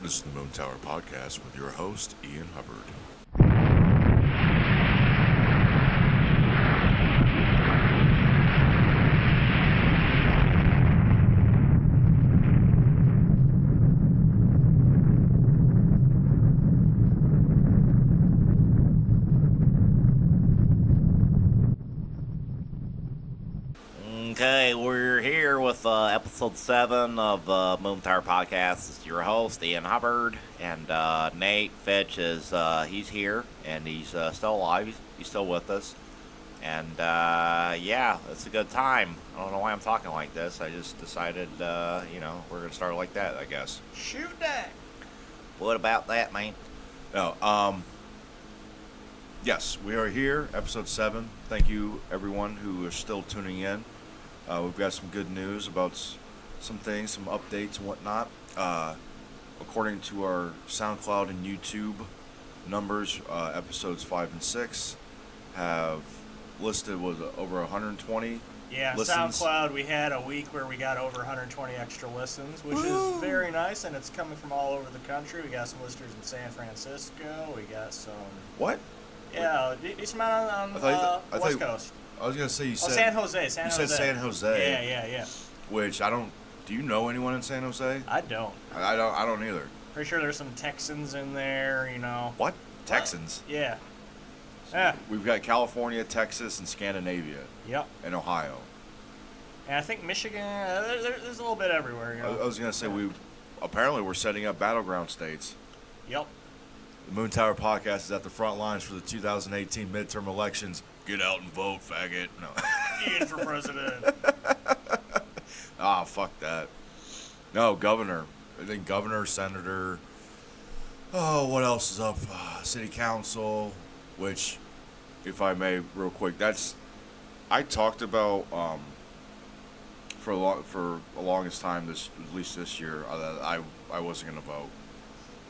This is the Moon Tower Podcast with your host, Ian Hubbard. Okay, we're here with episode 7 of Moon Tower Podcast. This is your host, Ian Hubbard, and Nate Fitch is he's here, and he's still alive. He's still with us, and yeah, it's a good time. I don't know why I'm talking like this. I just decided, we're gonna start like that, I guess. Shoot that! What about that, man? No, yes, we are here, episode 7. Thank you, everyone who is still tuning in. We've got some good news about some things, some updates and whatnot. According to our SoundCloud and YouTube numbers, episodes 5 and 6 have listed over 120 Yeah, listens. SoundCloud, we had a week where we got over 120 extra listens, which is very nice, and it's coming from all over the country. We got some listeners in San Francisco. We got some... What? Yeah, decent amount on the West Coast. I was gonna say you said San Jose. you said San Jose. Yeah. Which I don't. Do you know anyone in San Jose? I don't. I don't either. Pretty sure there's some Texans in there, you know. What? Texans? Yeah. Yeah. We've got California, Texas, and Scandinavia, Yep. and Ohio. And I think Michigan, there's a little bit everywhere, you know. I was gonna say we're setting up battleground states. Yep. The Moon Tower Podcast is at the front lines for the 2018 midterm elections. Get out and vote, faggot. No. Ian for president. Fuck that. No, governor. I think governor, senator. Oh, what else is up? City council, which, if I may, real quick, I talked about for the longest time at least this year, I wasn't gonna vote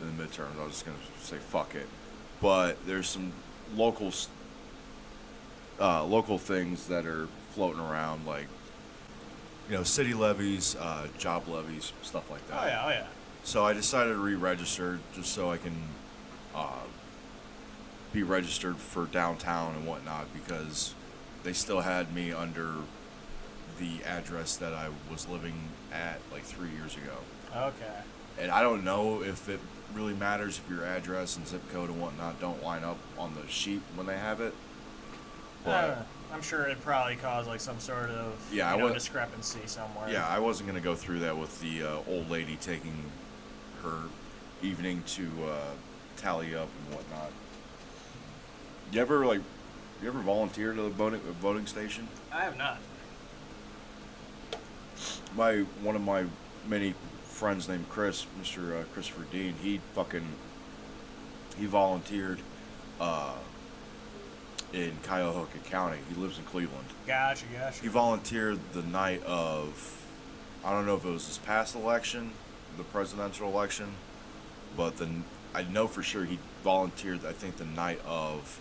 in the midterms. I was just gonna say fuck it. But there's some local things that are floating around, like, city levies, job levies, stuff like that. Oh yeah. So I decided to re-register just so I can be registered for downtown and whatnot, because they still had me under the address that I was living at like 3 years ago. Okay. And I don't know if it really matters if your address and zip code and whatnot don't line up on the sheet when they have it. But I'm sure it probably caused like some sort of discrepancy somewhere. Yeah, I wasn't going to go through that with the old lady taking her evening to tally up and whatnot. You ever volunteer to the voting station? I have not. One of my many friends named Chris, Mr. Christopher Dean, he volunteered in Cuyahoga County. He lives in Cleveland. Gotcha. He volunteered the night of, I don't know if it was this past election, the presidential election, but I know for sure he volunteered, I think, the night of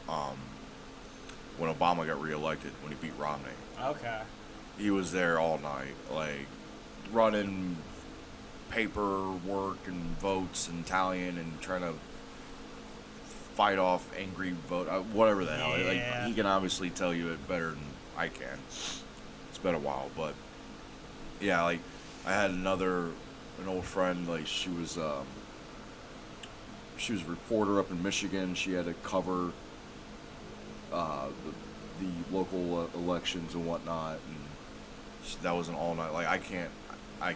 when Obama got reelected, when he beat Romney. Okay. He was there all night, like, running paperwork and votes and tallying and trying to fight off angry vote, whatever the hell. Yeah. Like, he can obviously tell you it better than I can. It's been a while, but yeah, like, I had an old friend, like, she was a reporter up in Michigan. She had to cover the local elections and whatnot, and that was an all night. Like, I can't do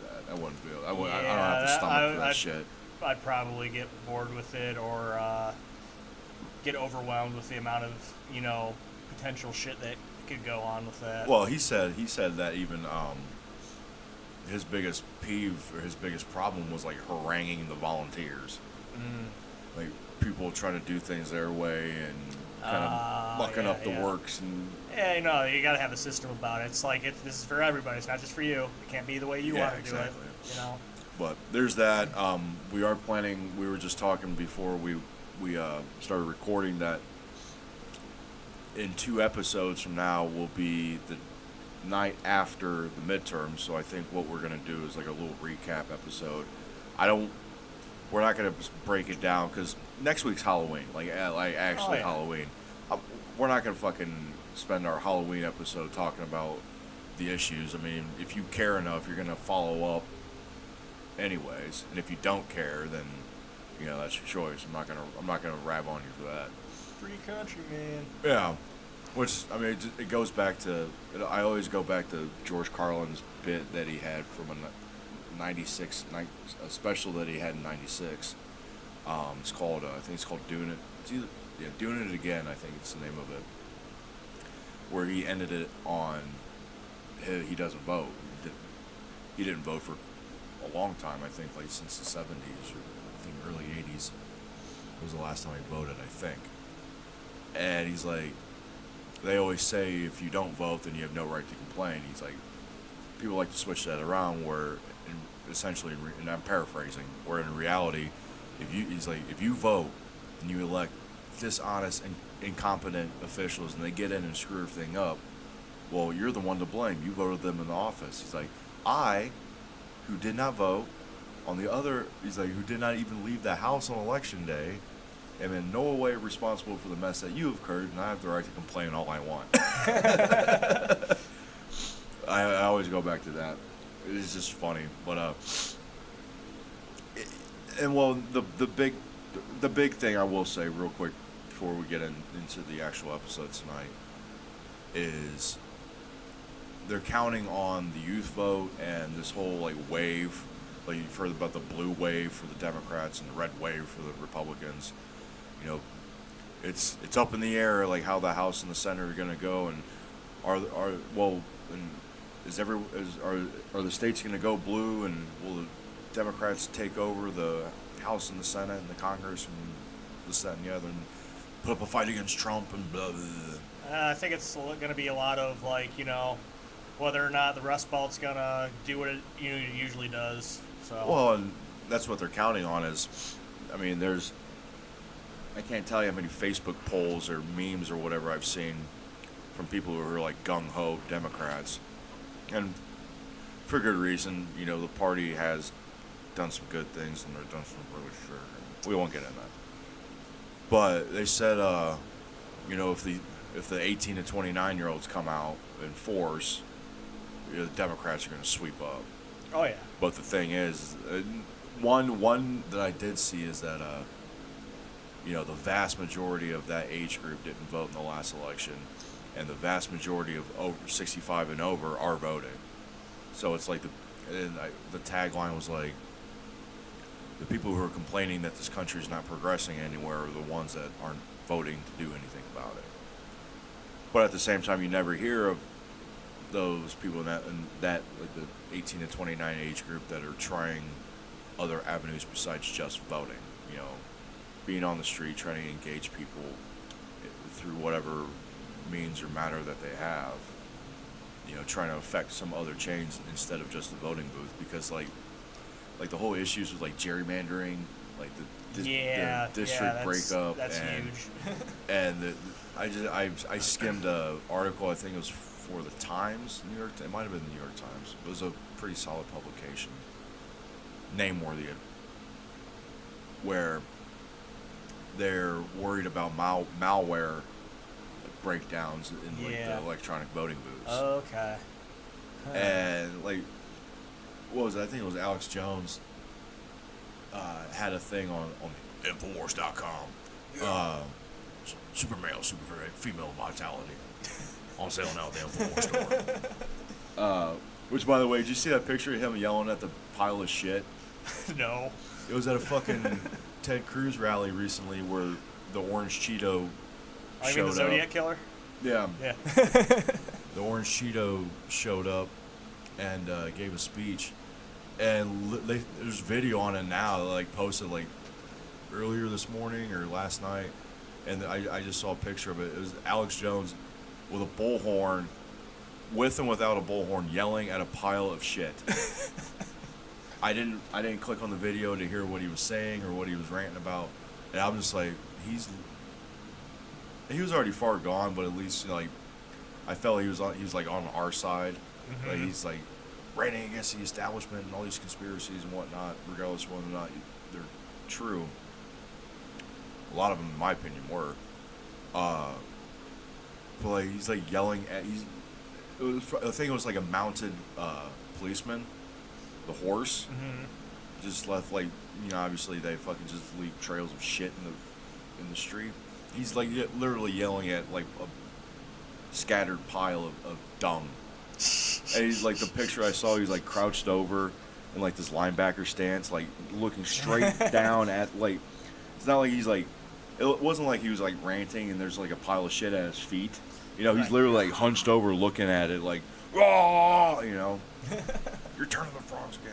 that. I wouldn't be able. I don't have the stomach for that shit. I'd probably get bored with it, or get overwhelmed with the amount of potential shit that could go on with that. Well, he said that even his biggest peeve or his biggest problem was like haranguing the volunteers, like people trying to do things their way and kind of mucking up the works. And yeah, you got to have a system about it. It's like this is for everybody. It's not just for you. It can't be the way you want to do it. But there's that. We are planning. We were just talking before we started recording that in 2 episodes from now will be the night after the midterm. So I think what we're gonna do is like a little recap episode. I don't we're not gonna break it down because next week's Halloween, like actually yeah. Halloween. We're not gonna fucking spend our Halloween episode talking about the issues. I mean, if you care enough, you're gonna follow up anyways, and if you don't care, then that's your choice. I'm not gonna rab on you for that. Free country, man. Yeah, which I mean, it goes back to. I always go back to George Carlin's bit that he had from a special that he had in '96. It's called I think it's called Doing It. It's either Doing It Again. I think it's the name of it. Where he ended it on he doesn't vote. He didn't vote for a long time. I think like since the '70s or I think early '80s was the last time he voted. I think. And he's like, they always say if you don't vote, then you have no right to complain. He's like, people like to switch that around where, essentially, and I'm paraphrasing, where in reality, if you vote and you elect dishonest and incompetent officials and they get in and screw everything up, well, you're the one to blame. You voted them in the office. He's like, I, who did not vote, he's like, who did not even leave the house on election day, am in no way responsible for the mess that you have occurred, and I have the right to complain all I want. I always go back to that. It's just funny, but the big thing I will say real quick before we get into the actual episode tonight is they're counting on the youth vote and this whole like wave. Like you've heard about the blue wave for the Democrats and the red wave for the Republicans. It's up in the air, like how the House and the Senate are going to go, and are the states going to go blue, and will the Democrats take over the House and the Senate and the Congress and this, that, and the other, and put up a fight against Trump and blah, blah, blah. I think it's going to be a lot of whether or not the Rust Belt's going to do what it usually does. So. Well, and that's what they're counting on is, I mean, I can't tell you how many Facebook polls or memes or whatever I've seen from people who are like gung-ho Democrats. And for good reason, the party has done some good things and they've done some really sure. We won't get into that. But they said, if the 18 to 29-year-olds come out in force, the Democrats are going to sweep up. Oh, yeah. But the thing is, one that I did see is that, the vast majority of that age group didn't vote in the last election, and the vast majority of over 65 and over are voting. So it's like the tagline was like, the people who are complaining that this country is not progressing anywhere are the ones that aren't voting to do anything about it. But at the same time, you never hear of those people in that like the 18 to 29 age group that are trying other avenues besides just voting. Being on the street, trying to engage people through whatever means or matter that they have. Trying to affect some other change instead of just the voting booth, because like the whole issues with like gerrymandering, like the district breakup, that's and huge. and I skimmed a article, I think it was for the Times, it might have been the New York Times. It was a pretty solid publication, name-worthy, where they're worried about malware breakdowns in like the electronic voting booths. Okay. Huh. And like, what was it? I think it was Alex Jones had a thing on Infowars.com. Super male, super female vitality on sale now at the Infowars store. Which, by the way, did you see that picture of him yelling at the pile of shit? No. It was at a fucking Ted Cruz rally recently where the orange Cheeto I showed mean the Zodiac up. Killer? Yeah. Yeah. The orange Cheeto showed up and gave a speech. And there's video on it now, like posted like earlier this morning or last night. And I just saw a picture of it. It was Alex Jones with a bullhorn, with and without a bullhorn, yelling at a pile of shit. I didn't click on the video to hear what he was saying or what he was ranting about, and I'm just like, he was already far gone, but at least like I felt he was like on our side. Mm-hmm. Like he's like ranting against the establishment and all these conspiracies and whatnot, regardless of whether or not they're true. A lot of them, in my opinion, were. But like he's like yelling at I think it was like a mounted policeman, the horse. Just left like obviously they fucking just leave trails of shit in the street. He's like literally yelling at like a scattered pile of dung. And he's like the picture I saw. He's like crouched over in like this linebacker stance, like looking straight down at like. It's not like he's like. It wasn't like he was like ranting and there's like a pile of shit at his feet. He's literally like hunched over looking at it like, raw. You're turning the frogs game.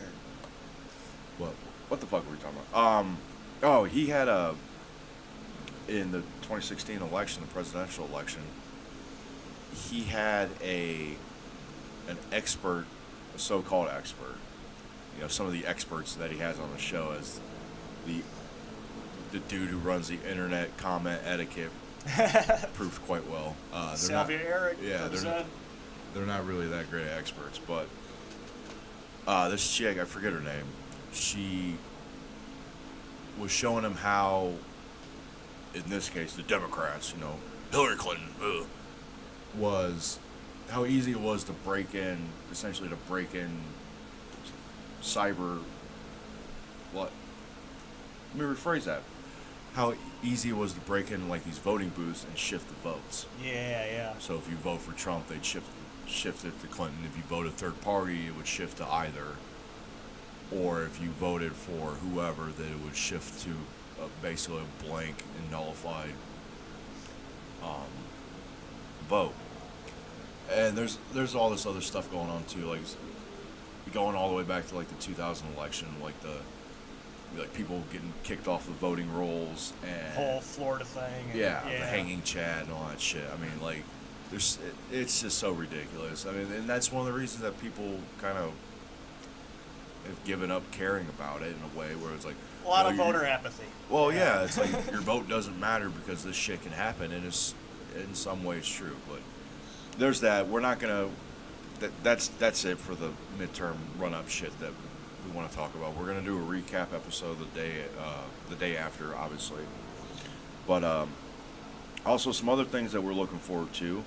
What the fuck were we talking about? He had in the 2016 election, the presidential election, he had an expert, a so-called expert. Some of the experts that he has on the show as the dude who runs the internet comment etiquette proved quite well. Sylvia Eric. Yeah, they're not really that great experts, but this chick, I forget her name, she was showing him how, in this case, the Democrats, Hillary Clinton, was how easy it was to break in cyber. What? Let me rephrase that. How easy it was to break in like these voting booths and shift the votes. Yeah. So if you vote for Trump, they'd shift it to Clinton. If you voted third party, it would shift to either. Or if you voted for whoever, then it would shift to basically a blank and nullified vote. And there's all this other stuff going on too, like going all the way back to like the 2000 election, like people getting kicked off the voting rolls and whole Florida thing. And, the hanging Chad and all that shit. I mean, like it's just so ridiculous. I mean, and that's one of the reasons that people kind of have given up caring about it in a way where it's like a lot of voter apathy. Well, yeah, it's like your vote doesn't matter because this shit can happen, and it's in some ways true. But there's that. We're not gonna. That's it for the midterm run-up shit that we want to talk about. We're gonna do a recap episode the day after, obviously. But also some other things that we're looking forward to.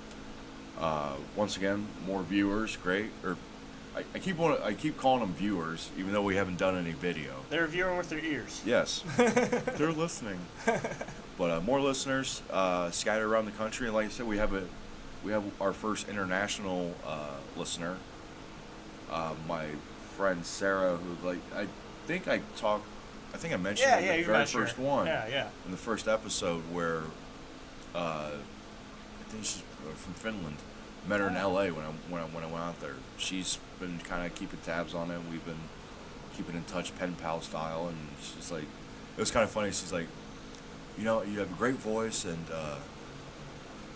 Once again, more viewers, great. Or I keep calling them viewers, even though we haven't done any video. They're viewing with their ears. Yes, they're listening. But more listeners scattered around the country, and like I said, we have our first international listener. My friend Sarah, who I think I mentioned in the very first one. Yeah. In the first episode where I think she's from Finland. Met her in L.A. when I went out there. She's been kind of keeping tabs on it. We've been keeping in touch, pen pal style, and she's like, it was kind of funny. She's like, you have a great voice, and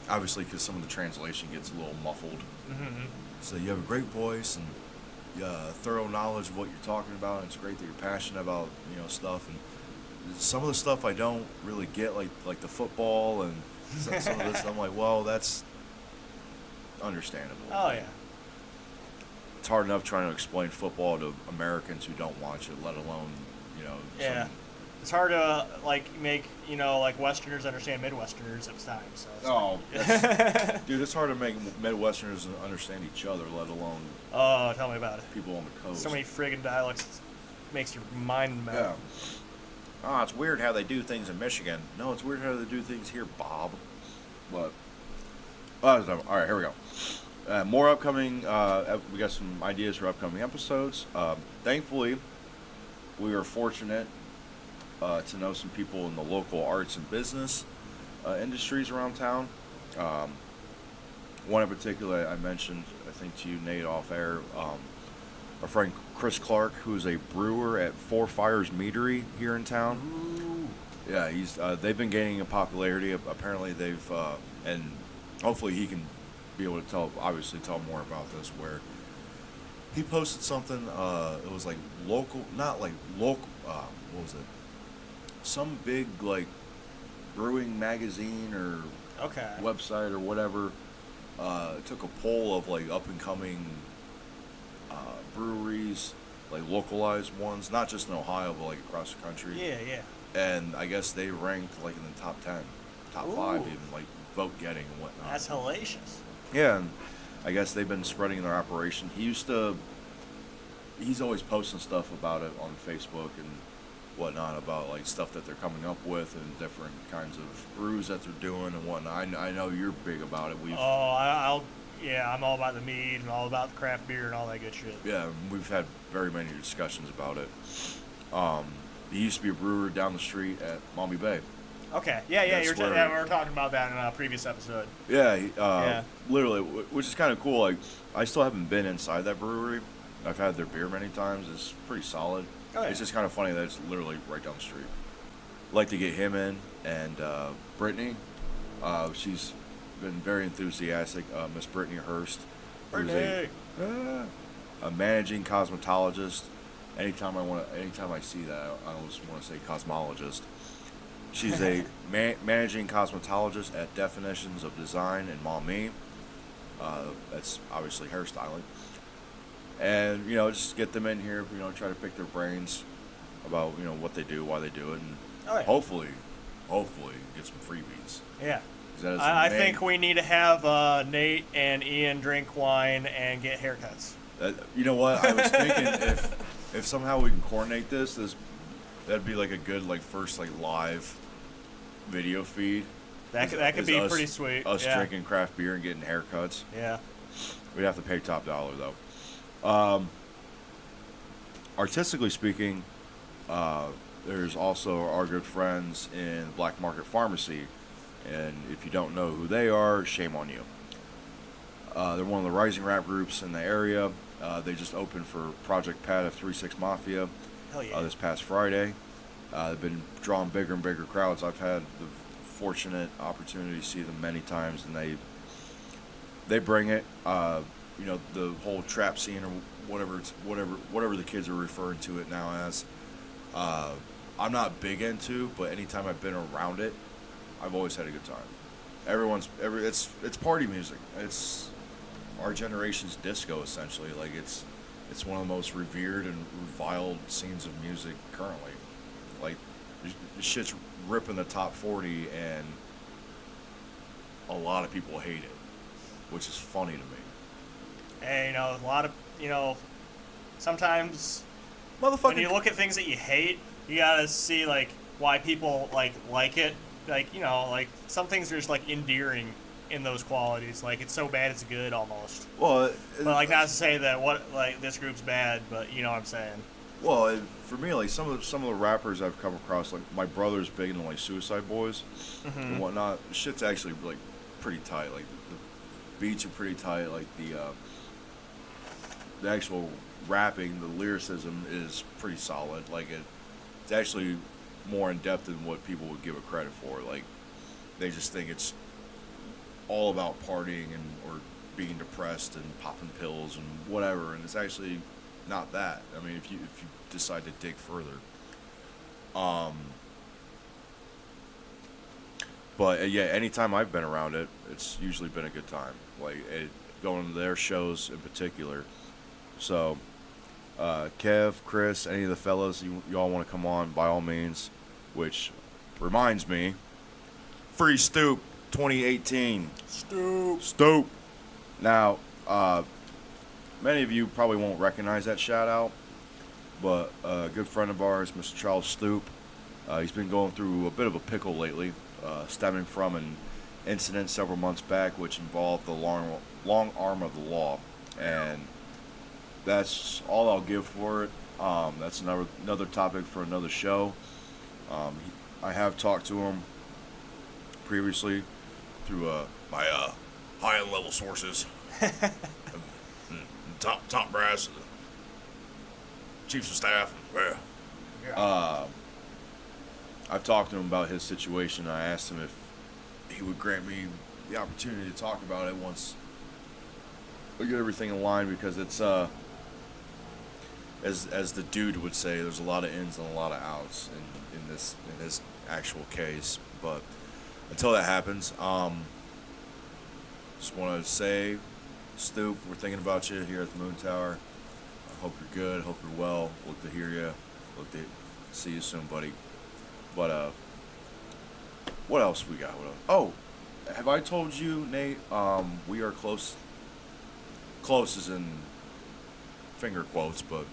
obviously because some of the translation gets a little muffled. Mm-hmm. So you have a great voice and thorough knowledge of what you're talking about. And it's great that you're passionate about stuff. And some of the stuff I don't really get, like the football and some of this. I'm like, well, that's understandable. Oh yeah. It's hard enough trying to explain football to Americans who don't watch it, let alone Yeah. It's hard to make Westerners understand Midwesterners at times. So dude, it's hard to make Midwesterners understand each other, let alone. Oh, tell me about it. People on the coast. So many friggin' dialects, makes your mind melt. Yeah. Oh, it's weird how they do things in Michigan. No, it's weird how they do things here, Bob. But all right, here we go. More upcoming. We got some ideas for upcoming episodes. Thankfully, we were fortunate to know some people in the local arts and business industries around town. One in particular I mentioned, I think to you, Nate, off air. Our friend Chris Clark, who's a brewer at Four Fires Meadery here in town. Ooh. Yeah, they've been gaining a popularity. Apparently, they've and hopefully he can be able to tell more about this. Where he posted something. It was like local, not like local. What was it? Some big brewing magazine or website or whatever. Took a poll of up and coming breweries, localized ones, not just in Ohio but across the country. Yeah. and I guess they ranked like in the top 10, top Ooh. 5 even, like vote getting and whatnot. That's hellacious. Yeah, and I guess they've been spreading their operation. He's always posting stuff about it on Facebook and whatnot, about like stuff that they're coming up with and different kinds of brews that they're doing and whatnot. I know you're big about it. I'm all about the mead and all about the craft beer and all that good shit. Yeah, we've had very many discussions about it. He used to be a brewer down the street at Mommy Bay. Okay, yeah, That's we were talking about that in a previous episode. Yeah, literally, which is kind of cool. Like, I still haven't been inside that brewery. I've had their beer many times. It's pretty solid. Oh, yeah. It's just kind of funny that it's literally right down the street. Like to get him in, and Brittany. She's been very enthusiastic. Miss Brittany Hurst, who's a managing cosmetologist. Anytime I see that, I always want to say cosmologist. She's a managing cosmetologist at Definitions of Design in Maumee. That's obviously hairstyling. And, just get them in here, try to pick their brains about, what they do, why they do it, and hopefully get some freebies. Yeah. I think we need to have Nate and Ian drink wine and get haircuts. You know what? I was thinking if somehow we can coordinate this, that'd be like a good first live video feed. That could be pretty sweet. Us drinking craft beer and getting haircuts. Yeah. We'd have to pay top dollar though. Artistically speaking, there's also our good friends in Black Market Pharmacy, and if you don't know who they are, shame on you. They're one of the rising rap groups in the area. They just opened for Project Pat of 36 Mafia this past Friday. They've been drawing bigger and bigger crowds. I've had the fortunate opportunity to see them many times, and they bring it. The whole trap scene or whatever the kids are referring to it now as. I'm not big into, but anytime I've been around it, I've always had a good time. It's party music. It's our generation's disco, essentially. Like it's one of the most revered and reviled scenes of music currently. Like, this shit's ripping the top 40, and a lot of people hate it, which is funny to me. Hey, a lot of, sometimes when you look at things that you hate, you gotta see, why people, like it. Some things are just, endearing in those qualities. It's so bad it's good, almost. Well, but, not to say that, this group's bad, but you know what I'm saying. Well, for me, some of the rappers I've come across, my brother's big into, Suicide Boys and whatnot. Shit's actually, pretty tight. The beats are pretty tight. The actual rapping, the lyricism is pretty solid. It's actually more in depth than what people would give it credit for. They just think it's all about partying or being depressed and popping pills and whatever, and it's actually not that. I mean, if you decide to dig further. But yeah, anytime I've been around it, it's usually been a good time. Going to their shows in particular. So, Kev, Chris, any of the fellas, y'all want to come on, by all means. Which reminds me, Free Stoop 2018. Stoop. Now, many of you probably won't recognize that shout out, but a good friend of ours, Mr. Charles Stoop, he's been going through a bit of a pickle lately, stemming from an incident several months back which involved the long arm of the law, and that's all I'll give for it. That's another topic for another show. I have talked to him previously through my high-end level sources, top brass, chiefs of staff. I've talked to him about his situation. I asked him if he would grant me the opportunity to talk about it once we get everything in line, because it's as the dude would say, there's a lot of ins and a lot of outs in this actual case. But until that happens, just want to say, Stoop, we're thinking about you here at the Moon Tower. I hope you're good. Hope you're well. Look to hear you. Look to see you soon, buddy. But what else we got? What else? Oh, have I told you, Nate? We are close. Close is in finger quotes, but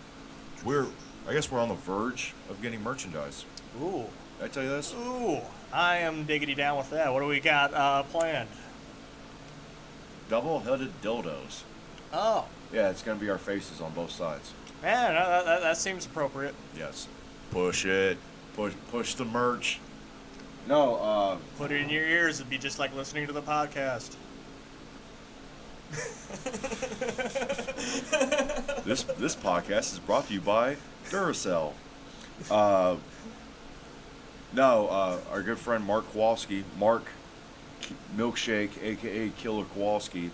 I guess we're on the verge of getting merchandise. Ooh. Did I tell you this? Ooh. I am diggity down with that. What do we got planned? Double-headed dildos. Oh. Yeah, it's gonna be our faces on both sides. Man, that seems appropriate. Yes. Push it. Push the merch. No, Put it in your ears. It'd be just like listening to the podcast. this podcast is brought to you by Duracell. Our good friend Mark Kowalski, Mark Milkshake, aka Killer Kowalski.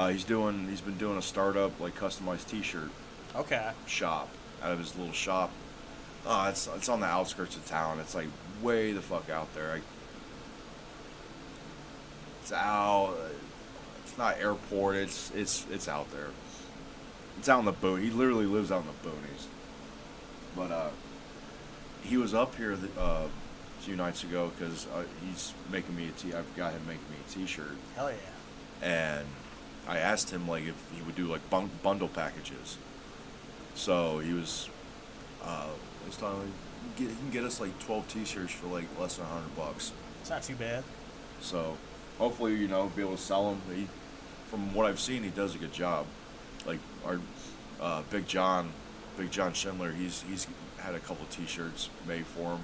He's been doing a startup like customized T-shirt Okay. shop out of his little shop. It's on the outskirts of town. It's like way the fuck out there. It's out. It's not airport. It's out there. It's out in the boon. He literally lives out in the boonies. But he was up here a few nights ago because he's making me I've got him making me a T-shirt. Hell yeah. And I asked him like if he would do like bundle packages. So he was telling me he can get us like 12 T-shirts for like less than $100. It's not too bad. So hopefully be able to sell them. From what I've seen, he does a good job. Like our Big John Schindler, he's had a couple T-shirts made for him,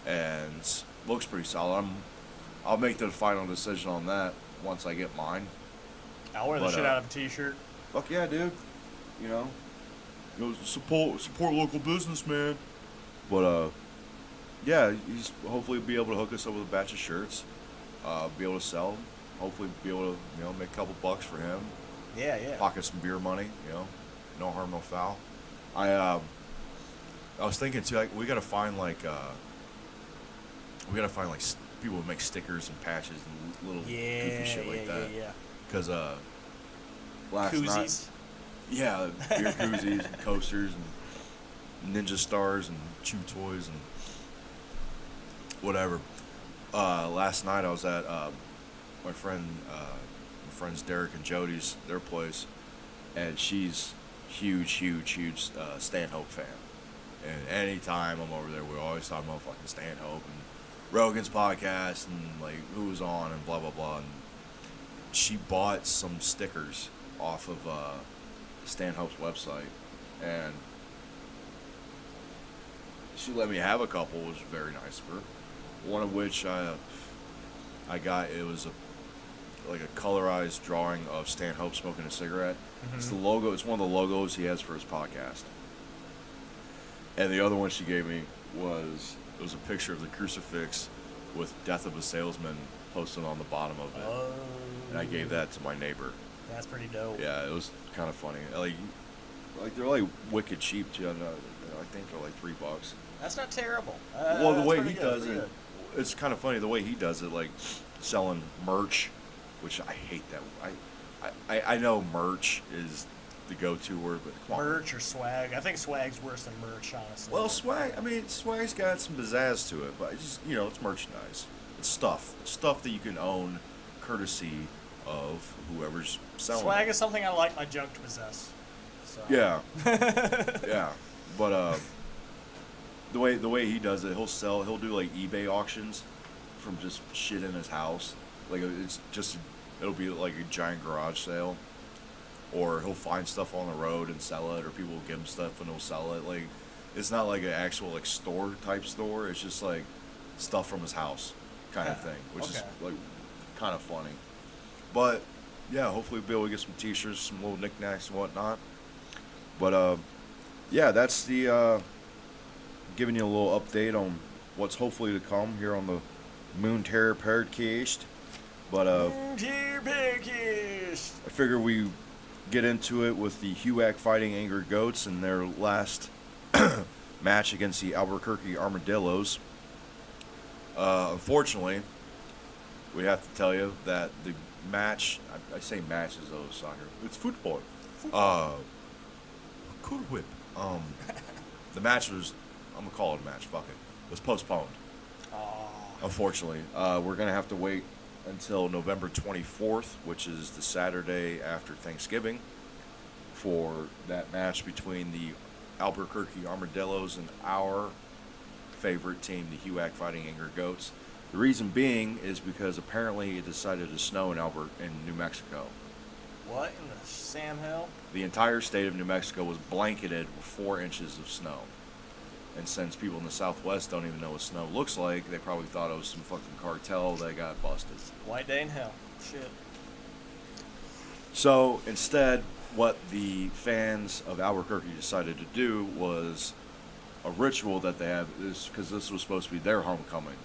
and looks pretty solid. I'll make the final decision on that once I get mine. I'll wear the shit out of a T-shirt. Fuck yeah, dude. Support local business, man. But yeah, he's hopefully be able to hook us up with a batch of shirts. Be able to sell them. Hopefully be able to make a couple bucks for him. Yeah, yeah. Pocket some beer money. No harm, no foul. I was thinking too. Like, we gotta find people who make stickers and patches and little goofy shit like that. Yeah. Because last Koozies. night. Yeah, beer koozies and coasters and ninja stars and chew toys and whatever. Last night I was at my friends Derek and Jody's, their place, and she's huge Stanhope fan. And anytime I'm over there, we're always talking about fucking Stanhope and Rogan's podcast and like who was on and blah blah blah. And she bought some stickers off of Stanhope's website, and she let me have a couple, which was very nice of her. One of which I got, it was like a colorized drawing of Stanhope smoking a cigarette. Mm-hmm. It's the logo. It's one of the logos he has for his podcast. And the other one she gave me was a picture of the crucifix with "Death of a Salesman" posted on the bottom of it. Oh. And I gave that to my neighbor. That's pretty dope. Yeah, it was kind of funny. Like they're like wicked cheap too. I think they're like $3. That's not terrible. Well, the way he good, does pretty it, it's kind of funny the way he does it, like selling merch, which I hate that. I know merch is the go-to word, but come on. Merch or swag? I think swag's worse than merch, honestly. Well, swag's got some pizzazz to it, but it's just, it's merchandise. It's stuff that you can own, courtesy of whoever's selling. Swag it. is something I like my junk to possess. So. Yeah, yeah, but the way he does it, he'll do like eBay auctions from just shit in his house. Like it'll be like a giant garage sale, or he'll find stuff on the road and sell it, or people will give him stuff and he'll sell it. Like it's not like an actual like store type store. It's just like stuff from his house kind of thing, which is like kind of funny. But yeah, hopefully we'll be able to get some T-shirts, some little knickknacks and whatnot. But yeah, that's the giving you a little update on what's hopefully to come here on the Moon Terror podcast. But Moon Terror podcast. I figure we get into it with the HUAC Fighting Angry Goats and their last match against the Albuquerque Armadillos. Unfortunately, we have to tell you that the match, I say match as though it's soccer, it's football. Cool whip. The match was, I'm gonna call it a match, fuck it. was postponed. Oh. Unfortunately, we're gonna have to wait until November 24th, which is the Saturday after Thanksgiving, for that match between the Albuquerque Armadillos and our favorite team, the HUAC Fighting Angry Goats. The reason being is because apparently it decided to snow in New Mexico. What in the Sam Hill? The entire state of New Mexico was blanketed with 4 inches of snow. And since people in the Southwest don't even know what snow looks like, they probably thought it was some fucking cartel that got busted. White day in hell. Shit. So instead, what the fans of Albuquerque decided to do was a ritual that they have, because this was supposed to be their homecoming.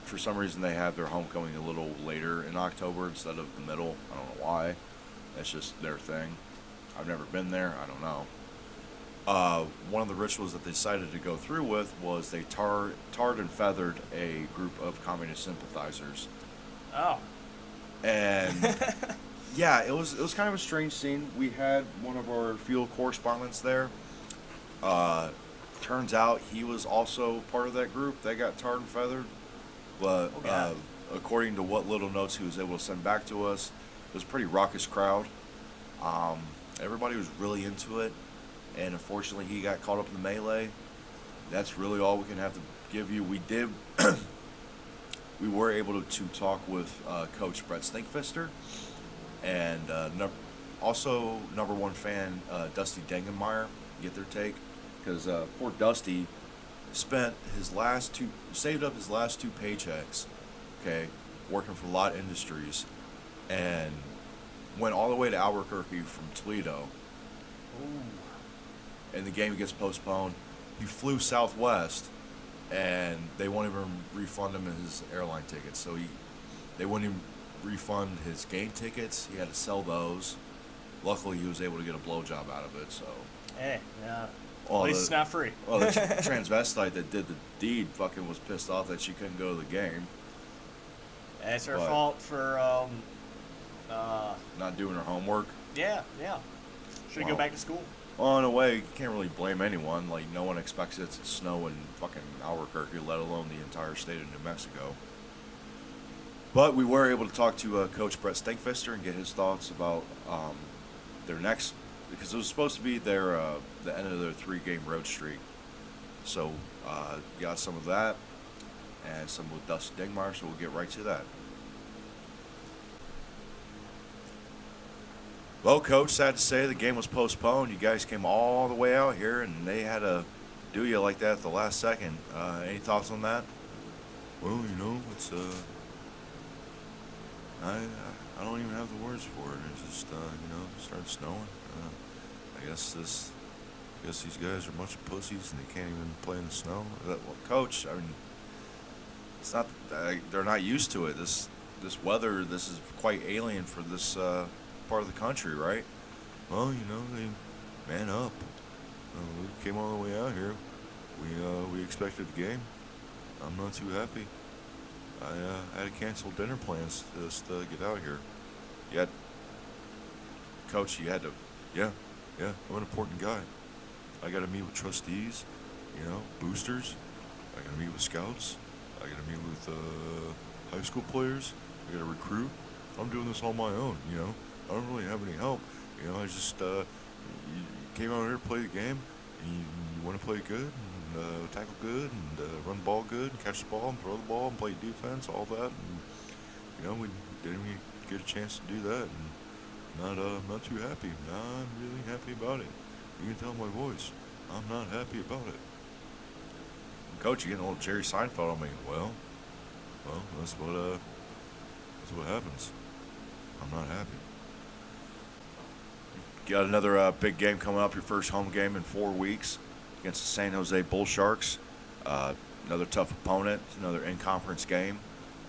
For some reason, they have their homecoming a little later in October instead of the middle. I don't know why. That's just their thing. I've never been there. I don't know. One of the rituals that they decided to go through with was they tarred and feathered a group of communist sympathizers. Oh. And yeah, it was kind of a strange scene. We had one of our field correspondents there. Turns out he was also part of that group that got tarred and feathered. But according to what little notes he was able to send back to us, it was a pretty raucous crowd. Everybody was really into it. And unfortunately, he got caught up in the melee. That's really all we can have to give you. We were able to talk with Coach Brett Stinkfister and also number one fan Dusty Dengenmeyer. Get their take, because poor Dusty saved up his last 2 paychecks, okay, working for Lot Industries, and went all the way to Albuquerque from Toledo. Ooh. And the game gets postponed. He flew Southwest, and they won't even refund him his airline tickets. So they wouldn't even refund his game tickets. He had to sell those. Luckily, he was able to get a blowjob out of it. So. Hey, yeah. Well, at least it's not free. Well, the transvestite that did the deed fucking was pissed off that she couldn't go to the game. It's her fault for not doing her homework. Yeah. Should go back to school. Well, in a way, you can't really blame anyone. Like, no one expects it to snow in fucking Albuquerque, let alone the entire state of New Mexico. But we were able to talk to Coach Brett Stinkfister and get his thoughts about their next, because it was supposed to be their the end of their 3-game road streak. So got some of that and some with Dusty Dingmeyer, so we'll get right to that. Well, Coach, sad to say the game was postponed. You guys came all the way out here, and they had to do you like that at the last second. Any thoughts on that? Well, it's I don't even have the words for it. It just it started snowing. I guess these guys are a bunch of pussies and they can't even play in the snow. Well, Coach, I mean, it's not they're not used to it. This weather, this is quite alien for this part of the country, right? Well, they man up. We came all the way out here. We expected the game. I'm not too happy. I had to cancel dinner plans to just get out here. Coach, you had to. Yeah, I'm an important guy. I got to meet with trustees, boosters. I got to meet with scouts. I got to meet with high school players. I got to recruit. I'm doing this on my own, I don't really have any help. I just you came out here to play the game, and you want to play good, and tackle good, and run the ball good, and catch the ball, and throw the ball, and play defense, all that. And we didn't even get a chance to do that, and not too happy. Not really happy about it. You can tell my voice. I'm not happy about it. Coach, you're getting a little Jerry Seinfeld on me. Well, that's what happens. I'm not happy. Got another big game coming up, your first home game in 4 weeks against the San Jose Bull Sharks. Another tough opponent, another in-conference game.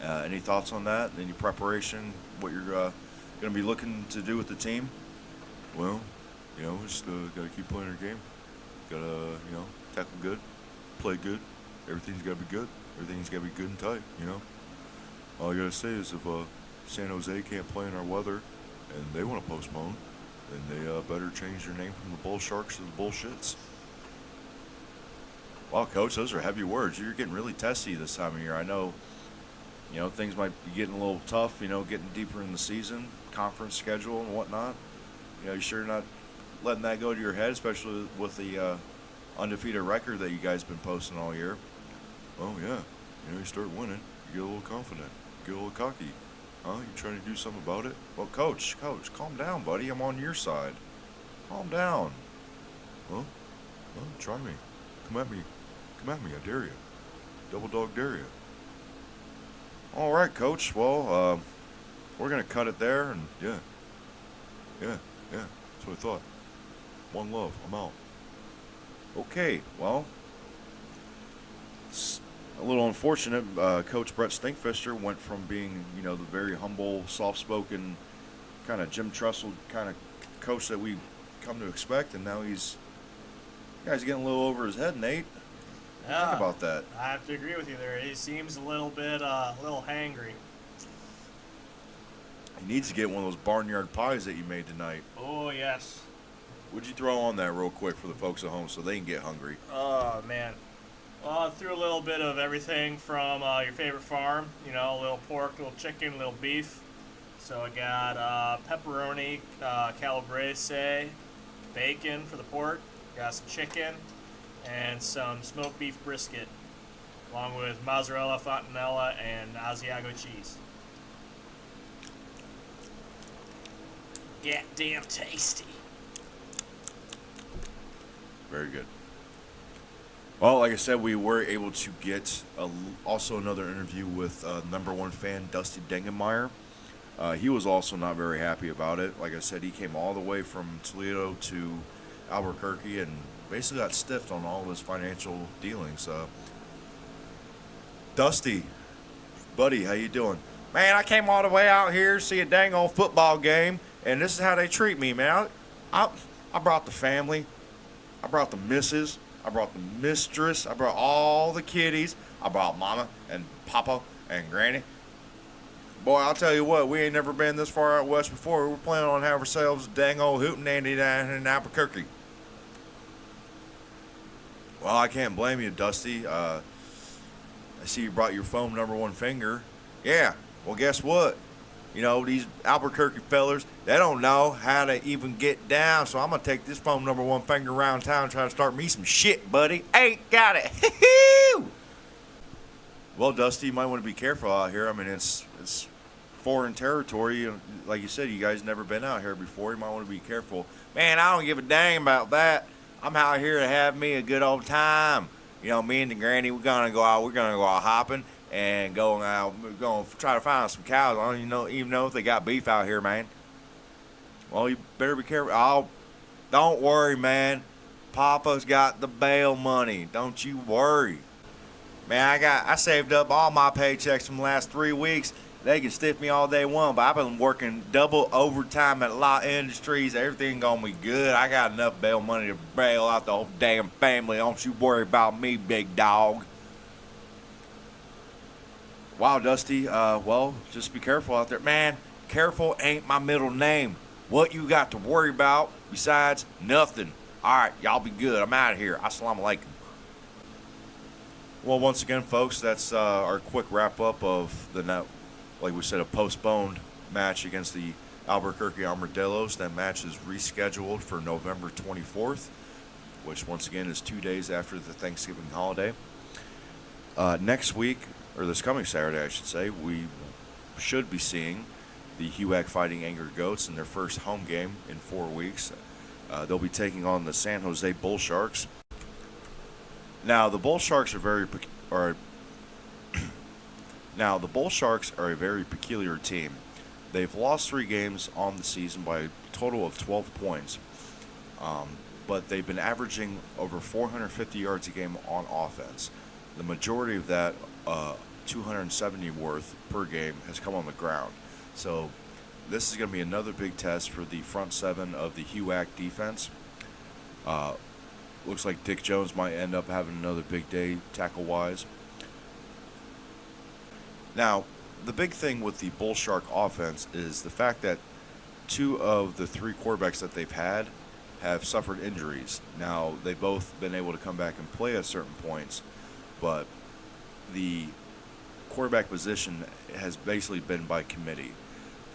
Any thoughts on that? Any preparation? What you're going to be looking to do with the team? Well, we just got to keep playing our game. Got to, tackle good, play good. Everything's got to be good. Everything's got to be good and tight, All I got to say is if San Jose can't play in our weather and they want to postpone, then they better change their name from the Bull Sharks to the Bullshits. Well, Coach, those are heavy words. You're getting really testy this time of year. I know, things might be getting a little tough, getting deeper in the season, conference schedule and whatnot. You sure not letting that go to your head, especially with the undefeated record that you guys been posting all year. Oh, yeah. You start winning, you get a little confident, you get a little cocky. Huh? You trying to do something about it? Well, Coach, calm down, buddy. I'm on your side. Calm down. Well, try me. Come at me, I dare you. Double dog dare you. All right, Coach. Well, we're going to cut it there. And Yeah, that's what I thought. One love, I'm out. okay, well, it's a little unfortunate. Coach Brett Stinkfister went from being, the very humble, soft-spoken, kind of Jim Trussell kind of coach that we come to expect, and now he's getting a little over his head, Nate. What do you think about that? I have to agree with you there. He seems a little bit, a little hangry. He needs to get one of those barnyard pies that you made tonight. Oh, yes. Would you throw on that real quick for the folks at home so they can get hungry? Oh, man. Well, I threw a little bit of everything from your favorite farm. A little pork, a little chicken, a little beef. So I got pepperoni, calabrese, bacon for the pork. Got some chicken and some smoked beef brisket, along with mozzarella, fontanella, and Asiago cheese. Goddamn tasty. Very good. Well, like I said, we were able to get also another interview with number one fan Dusty Dengenmeyer. He was also not very happy about it. Like I said, he came all the way from Toledo to Albuquerque and basically got stiffed on all of his financial dealings. Dusty, buddy, how you doing? Man, I came all the way out here to see a dang old football game, and this is how they treat me, man. I brought the family. I brought the missus. I brought the mistress. I brought all the kiddies. I brought Mama and Papa and Granny. Boy, I'll tell you what, we ain't never been this far out west before. We're planning on having ourselves a dang old hootenanny down in Albuquerque. Well, I can't blame you, Dusty. I see you brought your foam number one finger. Yeah, well, guess what? These Albuquerque fellers, they don't know how to even get down, so I'm going to take this foam number one finger around town and try to start me some shit, buddy. Ain't got it. Well, Dusty, you might want to be careful out here. I mean, it's foreign territory. Like you said, you guys never been out here before. You might want to be careful. Man, I don't give a dang about that. I'm out here to have me a good old time. Me and the granny, we're going to go out hopping. And we're going to try to find some cows. I don't even know if they got beef out here, man. Well, you better be careful. Oh, don't worry, man. Papa's got the bail money. Don't you worry. Man, I saved up all my paychecks from the last 3 weeks. They can stiff me all they want, but I've been working double overtime at a lot of industries. Everything gonna be good. I got enough bail money to bail out the whole damn family. Don't you worry about me, big dog. Wow, Dusty. Well, just be careful out there. Man, careful ain't my middle name. What you got to worry about besides nothing? All right, y'all be good. I'm out of here. Assalamu alaikum. Well, once again, folks, that's our quick wrap-up of the, like we said, a postponed match against the Albuquerque Armadillos. That match is rescheduled for November 24th, which, once again, is 2 days after the Thanksgiving holiday. Next week, or this coming Saturday, I should say, we should be seeing the HUAC Fighting Angry Goats in their first home game in 4 weeks. They'll be taking on the San Jose Bull Sharks. Now, the Bull Sharks are a very peculiar team. They've lost 3 games on the season by a total of 12 points, but they've been averaging over 450 yards a game on offense. The majority of that, 270 worth per game, has come on the ground. So this is going to be another big test for the front seven of the HUAC defense. Looks like Dick Jones might end up having another big day tackle-wise. Now, the big thing with the Bull Shark offense is the fact that 2 of the 3 quarterbacks that they've had have suffered injuries. Now, they've both been able to come back and play at certain points, but the quarterback position has basically been by committee.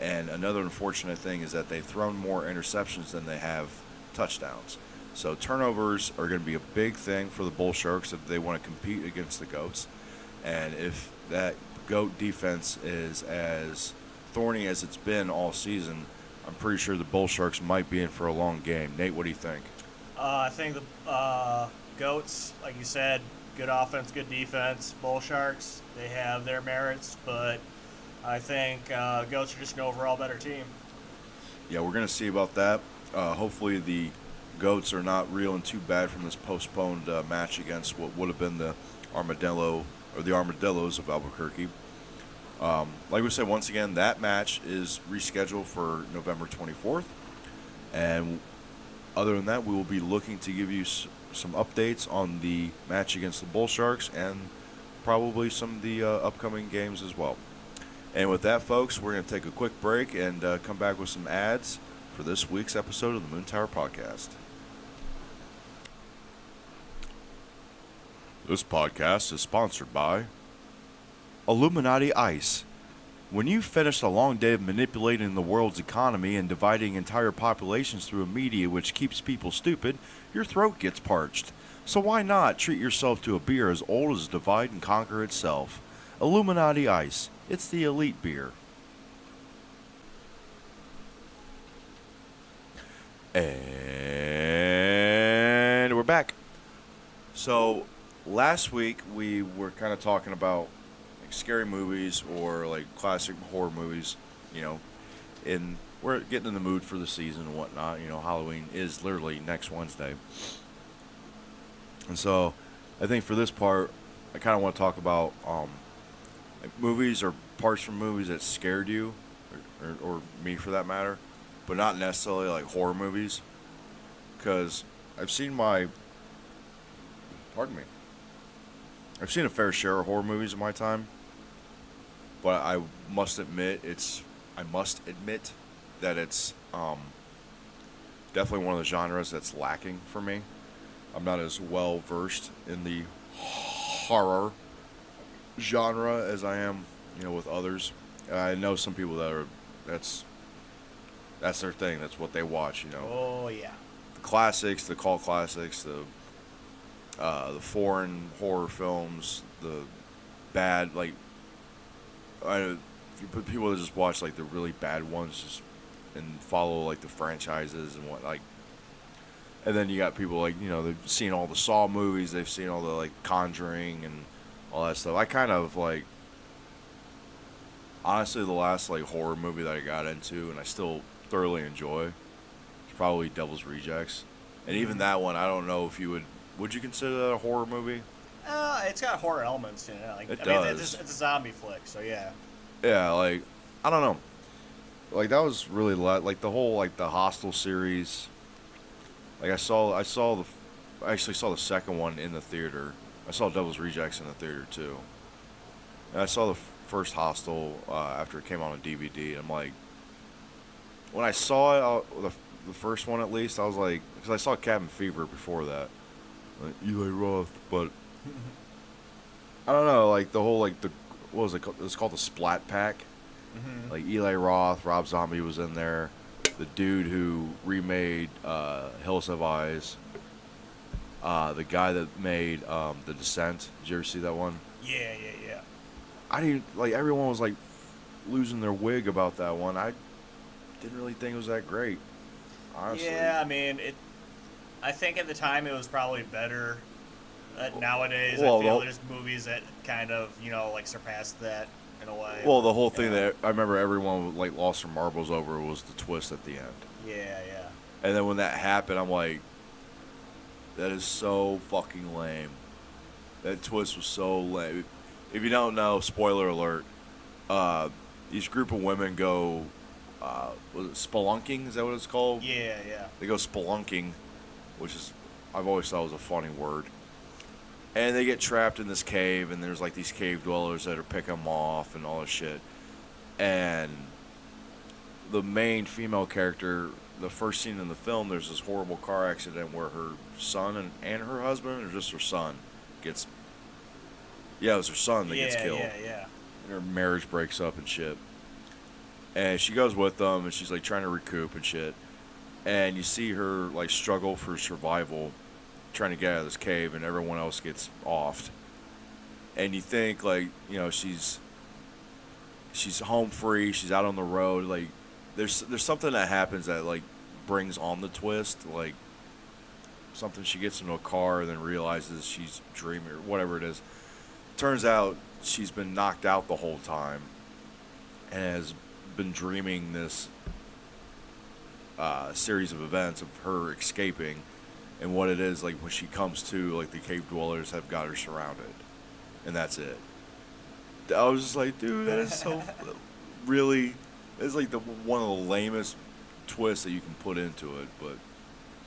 And another unfortunate thing is that they've thrown more interceptions than they have touchdowns. So turnovers are going to be a big thing for the Bull Sharks if they want to compete against the Goats. And if that Goat defense is as thorny as it's been all season, I'm pretty sure the Bull Sharks might be in for a long game. Nate, what do you think? I think the Goats, like you said, good offense, good defense. Bull Sharks, they have their merits, but I think Goats are just an overall better team. Yeah, we're going to see about that. Hopefully the Goats are not reeling too bad from this postponed match against what would have been the Armadillos of Albuquerque. Like we said, once again, that match is rescheduled for November 24th. And other than that, we will be looking to give you some updates on the match against the Bull Sharks and probably some of the upcoming games as well. And with that, folks, we're going to take a quick break and come back with some ads for this week's episode of the Moon Tower Podcast. This podcast is sponsored by Illuminati Ice. When you've finished a long day of manipulating the world's economy and dividing entire populations through a media which keeps people stupid, your throat gets parched. So why not treat yourself to a beer as old as Divide and Conquer itself? Illuminati Ice. It's the elite beer. And we're back. So last week we were kind of talking about like scary movies or like classic horror movies, and we're getting in the mood for the season and whatnot. Halloween is literally next Wednesday. And so I think for this part, I kind of want to talk about like movies or parts from movies that scared you, or me for that matter, but not necessarily like horror movies. Because I've seen a fair share of horror movies in my time, but I must admit that it's definitely one of the genres that's lacking for me. I'm not as well versed in the horror genre as I am, with others. I know some people that's their thing. That's what they watch. Oh yeah. The classics, the cult classics, the foreign horror films, the bad people that just watch like the really bad ones just and follow like the franchises and what like. And then you got people like they've seen all the Saw movies, they've seen all the like Conjuring and all that stuff. I kind of like honestly the last like horror movie that I got into and I still thoroughly enjoy is probably Devil's Rejects. And even that one, I don't know if you would you consider that a horror movie? It's got horror elements in it. Like, it I mean, does. it's a zombie flick, so yeah. Yeah, like I don't know. Like that was really like the whole like the Hostel series. Like I actually saw the second one in the theater. I saw Devil's Rejects in the theater too. And I saw the first Hostel after it came out on DVD. And I'm like, when I saw it, the first one at least, I was like, because I saw Cabin Fever before that, like Eli Roth, but I don't know, like the whole like what was it called? It was called the Splat Pack. Mm-hmm. Like Eli Roth, Rob Zombie was in there. The dude who remade Hills Have Eyes. The guy that made The Descent. Did you ever see that one? Yeah. I didn't like. Everyone was like losing their wig about that one. I didn't really think it was that great. Honestly. Yeah, I mean I think at the time it was probably better. Nowadays, I feel there's movies that kind of like surpassed that in a way. Well, the whole thing that I remember everyone like lost their marbles over was the twist at the end. Yeah. And then when that happened, I'm like, that is so fucking lame. That twist was so lame. If you don't know, spoiler alert, these group of women go, was it spelunking? Is that what it's called? Yeah. They go spelunking, which is, I've always thought was a funny word. And they get trapped in this cave, and there's like these cave dwellers that are picking them off and all this shit. And the main female character the first scene in the film, there's this horrible car accident where her son and her husband, or just her son, gets. Yeah, it was her son that gets killed. Yeah. And her marriage breaks up and shit. And she goes with them, and she's like trying to recoup and shit. And you see her like struggle for survival, trying to get out of this cave, and everyone else gets offed. And you think like, you know, she's home free, she's out on the road. Like there's something that happens that like brings on the twist, like something, she gets into a car and then realizes she's dreaming or whatever it is. Turns out she's been knocked out the whole time and has been dreaming this series of events of her escaping, and what it is, like when she comes to, like the cave dwellers have got her surrounded, and that's it. I was just like, dude, that is so really, it's like one of the lamest twists that you can put into it, but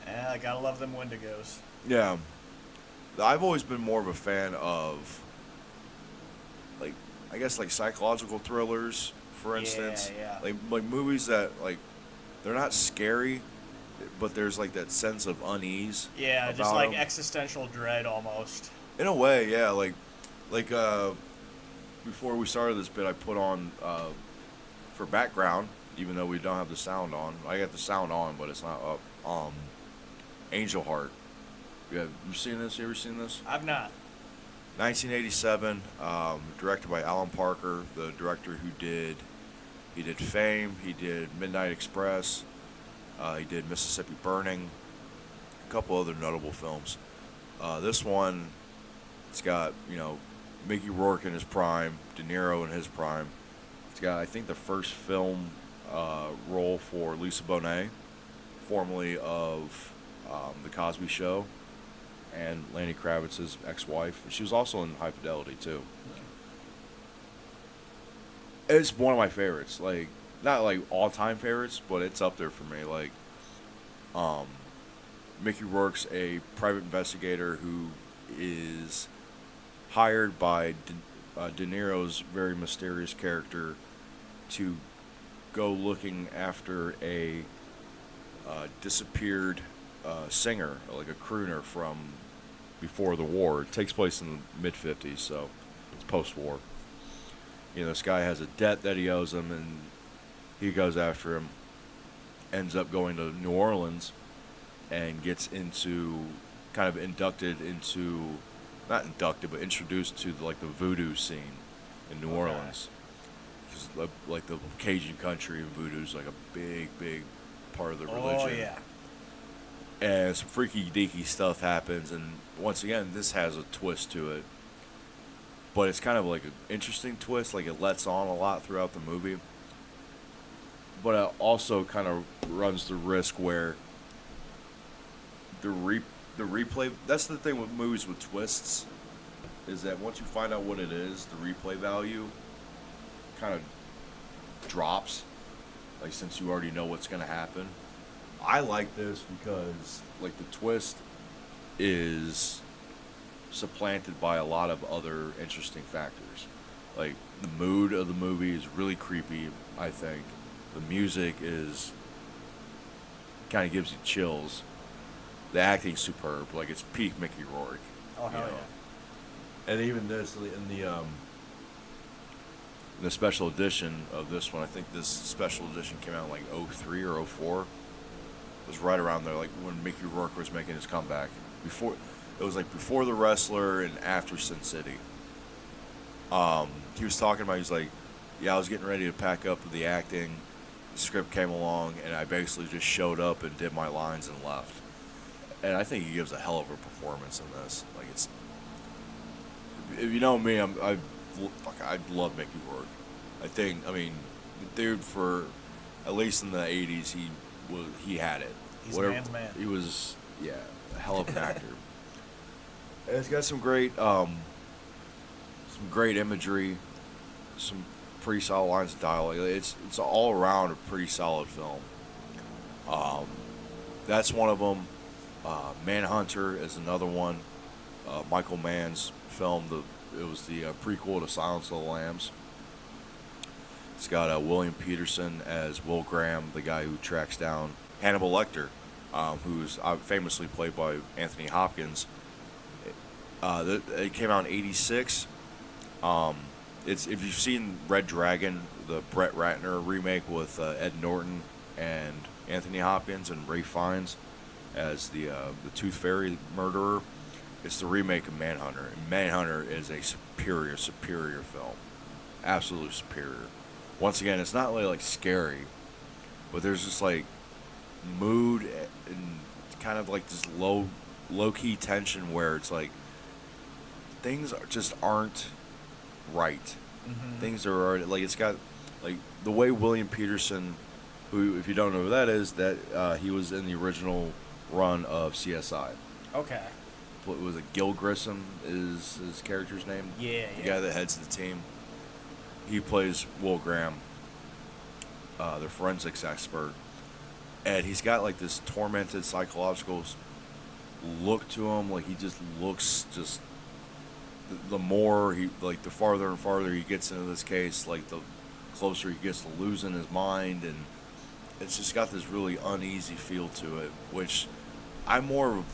Yeah, I gotta love them Wendigos. yeah, I've always been more of a fan of, like, I guess like psychological thrillers, for instance. Yeah. Like movies that like they're not scary, but there's like that sense of unease. Yeah, about just like 'em. existential dread almost. In a way, yeah. Like before we started this bit, I put on for background, even though we don't have the sound on. I got the sound on, but it's not up. Angel Heart. You seen this? You ever seen this? I've not. 1987, directed by Alan Parker, the director who did Fame, he did Midnight Express, he did Mississippi Burning, a couple other notable films. This one, it's got, you know, Mickey Rourke in his prime, De Niro in his prime. It's got, I think, the first film role for Lisa Bonet, formerly of The Cosby Show, and Lenny Kravitz's ex-wife. She was also in High Fidelity too. It's one of my favorites. Like, not like all-time favorites, but it's up there for me. Like, Mickey Rourke's a private investigator who is hired by De Niro's very mysterious character to go looking after a disappeared singer, like a crooner from before the war. It takes place in the mid-50s, so it's post-war. You know, this guy has a debt that he owes him, and he goes after him, ends up going to New Orleans, and gets into, kind of inducted into, not inducted, but introduced to like the voodoo scene in New Orleans. 'Cause, like the Cajun country, and voodoo's like a big part of the religion. Oh yeah. And some freaky deaky stuff happens, and once again, this has a twist to it. But it's kind of like an interesting twist, like it lets on a lot throughout the movie. But it also kind of runs the risk where the replay, that's the thing with movies with twists, is that once you find out what it is, the replay value kind of drops, like since you already know what's going to happen. I like this because like the twist is supplanted by a lot of other interesting factors. Like the mood of the movie is really creepy, I think. The music is kind of gives you chills. The acting's superb, like it's peak Mickey Rourke. Oh hell yeah. And even this in the special edition of this one, I think this special edition came out in like 03 or 04. It was right around there, like when Mickey Rourke was making his comeback. Before it was like before The Wrestler and after Sin City. He was talking about, he's like, yeah, I was getting ready to pack up with the acting. The script came along, and I basically just showed up and did my lines and left. And I think he gives a hell of a performance in this. Like it's, if you know me, I love Mickey Rourke. I mean, the dude, for at least in the '80s, he had it. He's a man's man. He was, yeah, a hell of an actor. And it's got some great imagery, some pretty solid lines of dialogue. It's all around a pretty solid film. That's one of them. Manhunter is another one. Michael Mann's film. It was the prequel to Silence of the Lambs. It's got William Peterson as Will Graham, the guy who tracks down Hannibal Lecter, who's famously played by Anthony Hopkins. It came out in '86. It's if you've seen Red Dragon, the Brett Ratner remake with Ed Norton and Anthony Hopkins and Ray Fiennes as the Tooth Fairy murderer. It's the remake of Manhunter, and Manhunter is a superior film, absolutely superior. Once again, it's not really like scary, but there's just like mood and kind of like this low key tension where it's like things just aren't right. Things are already like it's got like the way William Peterson, who if you don't know who that is, that he was in the original run of CSI. Okay. What was it? Gil Grissom is his character's name. Yeah. The guy that heads the team. He plays Will Graham, their forensics expert, and he's got like this tormented psychological look to him. Like he just looks just. The more he like, the farther and farther he gets into this case, like the closer he gets to losing his mind, and it's just got this really uneasy feel to it. Which I'm more of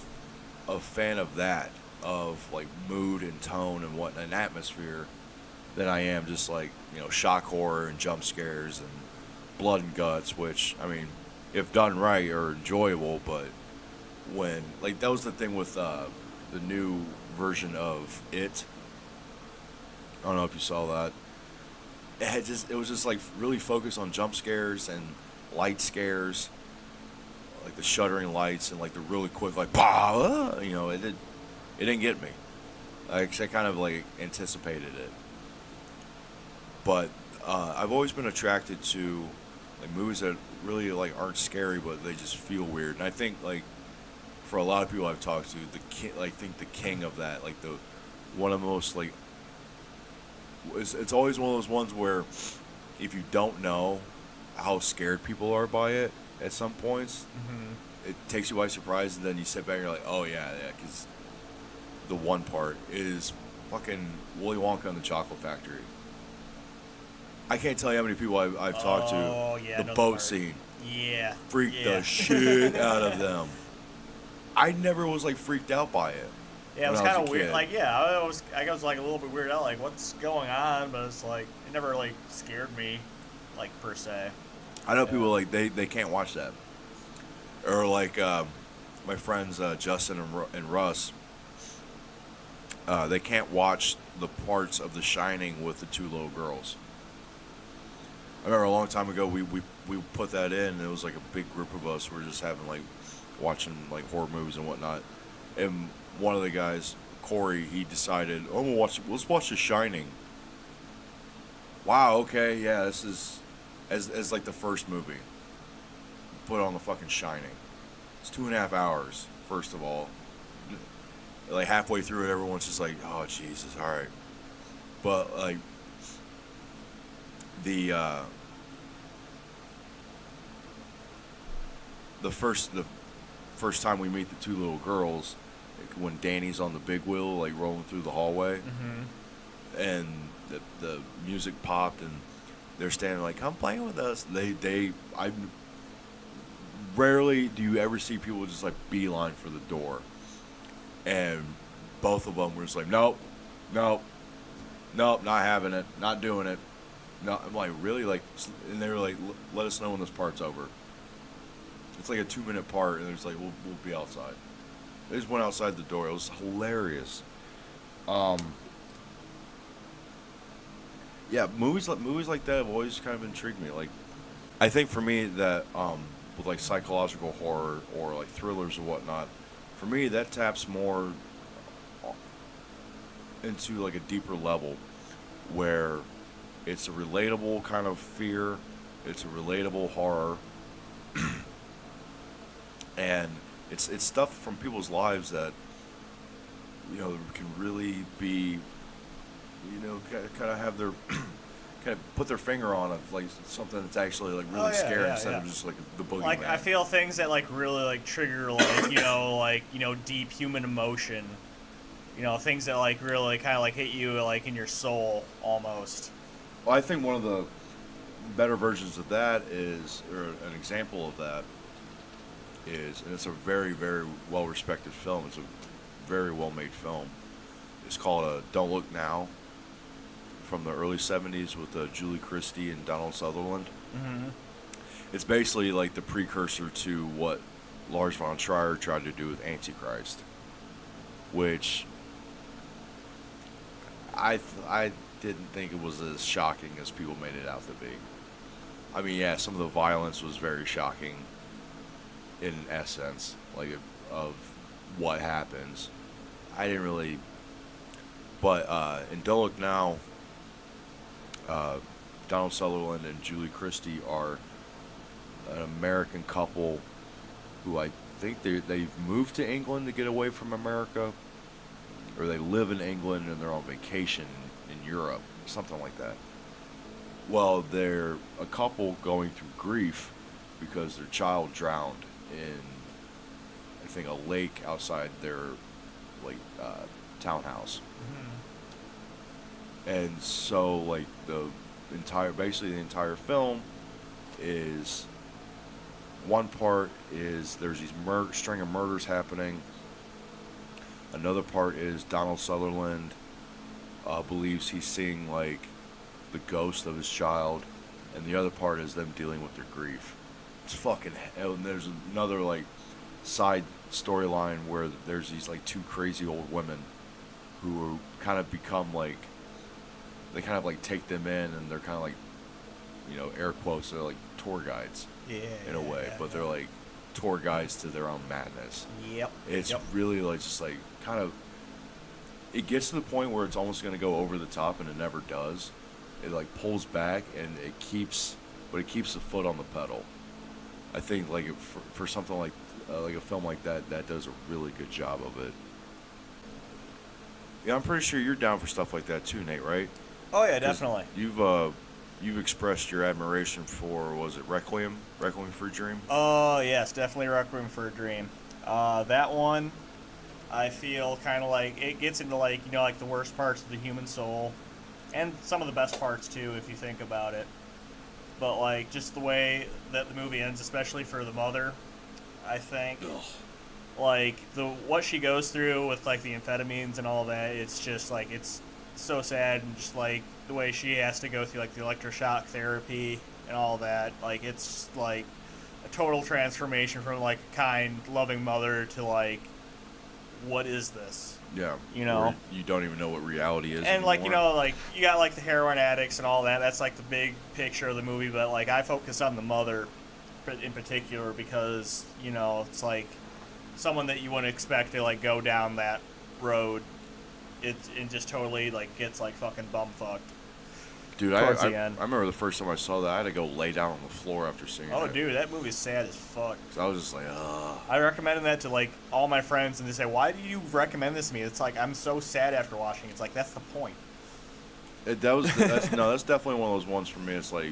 a fan of that, of like mood and tone and what an atmosphere, than I am just like shock horror and jump scares and blood and guts. Which I mean, if done right, are enjoyable. But when like that was the thing with the new version of It. I don't know if you saw that. It was just like really focused on jump scares and light scares, like the shuddering lights and like the really quick like bah, it didn't get me. Like I kind of like anticipated it. But I've always been attracted to like movies that really like aren't scary but they just feel weird. And I think like for a lot of people I've talked to, the king of that, like one of the most like, it's always one of those ones where if you don't know how scared people are by it at some points, it takes you by surprise, and then you sit back and you're like, oh yeah, because the one part is fucking Willy Wonka and the Chocolate Factory. I can't tell you how many people I've talked to. Oh yeah, the boat scene. Yeah. Freaked the shit out of them. I never was like freaked out by it. Yeah, it was kind of weird. Like, I was like a little bit weirded out, like what's going on, but it's like it never like scared me, like per se. I know people like they can't watch that, or like my friends Justin and Russ. They can't watch the parts of The Shining with the two little girls. I remember a long time ago we put that in, and it was like a big group of us. We were just having like watching like horror movies and whatnot, and one of the guys, Corey, he decided, oh, let's watch The Shining. Wow, okay, yeah, this is as like the first movie. Put on The fucking Shining. It's 2.5 hours, first of all. Like halfway through it, everyone's just like, oh Jesus, all right. But like the first time we meet the two little girls, like when Danny's on the big wheel, like rolling through the hallway, and the music popped, and they're standing like, "Come play with us." I rarely do you ever see people just like beeline for the door, and both of them were just like, "Nope, not having it, not doing it." No, I'm like, really, like, and they were like, "Let us know when this part's over." It's like a 2-minute part, and it's like, we'll be outside. They just went outside the door. It was hilarious. Yeah, movies like that have always kind of intrigued me. Like, I think for me that with like psychological horror or like thrillers or whatnot, for me that taps more into like a deeper level, where it's a relatable kind of fear, it's a relatable horror. And it's stuff from people's lives that can really be kind of have their kind of put their finger on it, like something that's actually like really scary instead of just like the boogeyman. Like I feel things that like really like trigger like deep human emotion, things that like really kind of like hit you like in your soul almost. Well, I think one of the better versions of that is, or an example of that, is, and it's a very, very well-respected film. It's a very well-made film. It's called Don't Look Now, from the early 70s with Julie Christie and Donald Sutherland. Mm-hmm. It's basically like the precursor to what Lars von Trier tried to do with Antichrist, which I didn't think it was as shocking as people made it out to be. I mean, yeah, some of the violence was very shocking in essence, like of what happens. I didn't really, but in Don't Look Now, Donald Sutherland and Julie Christie are an American couple who I think they've moved to England to get away from America, or they live in England and they're on vacation in Europe, something like that. Well, they're a couple going through grief because their child drowned in, I think, a lake outside their townhouse. Mm-hmm. And so, like, the entire film is, one part is there's these string of murders happening. Another part is Donald Sutherland believes he's seeing, like, the ghost of his child, and the other part is them dealing with their grief. It's fucking hell. And there's another, like, side storyline where there's these, like, two crazy old women who kind of become, like, they kind of, like, take them in, and they're kind of, like, you know, air quotes, they're like tour guides, in a way, but they're like tour guides to their own madness. Yep. It's really, like, just like kind of, it gets to the point where it's almost going to go over the top, and it never does. It, like, pulls back, and it keeps the foot on the pedal. I think, like, for something like a film like that does a really good job of it. Yeah, I'm pretty sure you're down for stuff like that too, Nate, right? Oh yeah, definitely. You've expressed your admiration for, was it Requiem for a Dream? Oh yes, definitely Requiem for a Dream. That one, I feel kind of like it gets into, like, you know, like the worst parts of the human soul, and some of the best parts too, if you think about it. But, like, just the way that the movie ends, especially for the mother, I think, like, what she goes through with, like, the amphetamines and all that, it's just, like, it's so sad, and just, like, the way she has to go through, like, the electroshock therapy and all that, like, it's, like, a total transformation from, like, a kind, loving mother to, like, what is this? Yeah. You know? Where you don't even know what reality is And, anymore. like, you know, like, you got, like, the heroin addicts and all that. That's, like, the big picture of the movie. But, like, I focus on the mother in particular because, you know, it's, like, someone that you wouldn't expect to, like, go down that road. It just totally, like, gets, like, fucking bum-fucked. Dude, towards I the end. remember the first time I saw that, I had to go lay down on the floor after seeing it. Oh, dude, that movie's sad as fuck. So I was just like, ugh. I recommended that to, like, all my friends, and they say, why do you recommend this to me? It's like, I'm so sad after watching it. It's like, that's the point. That's definitely one of those ones for me. It's like,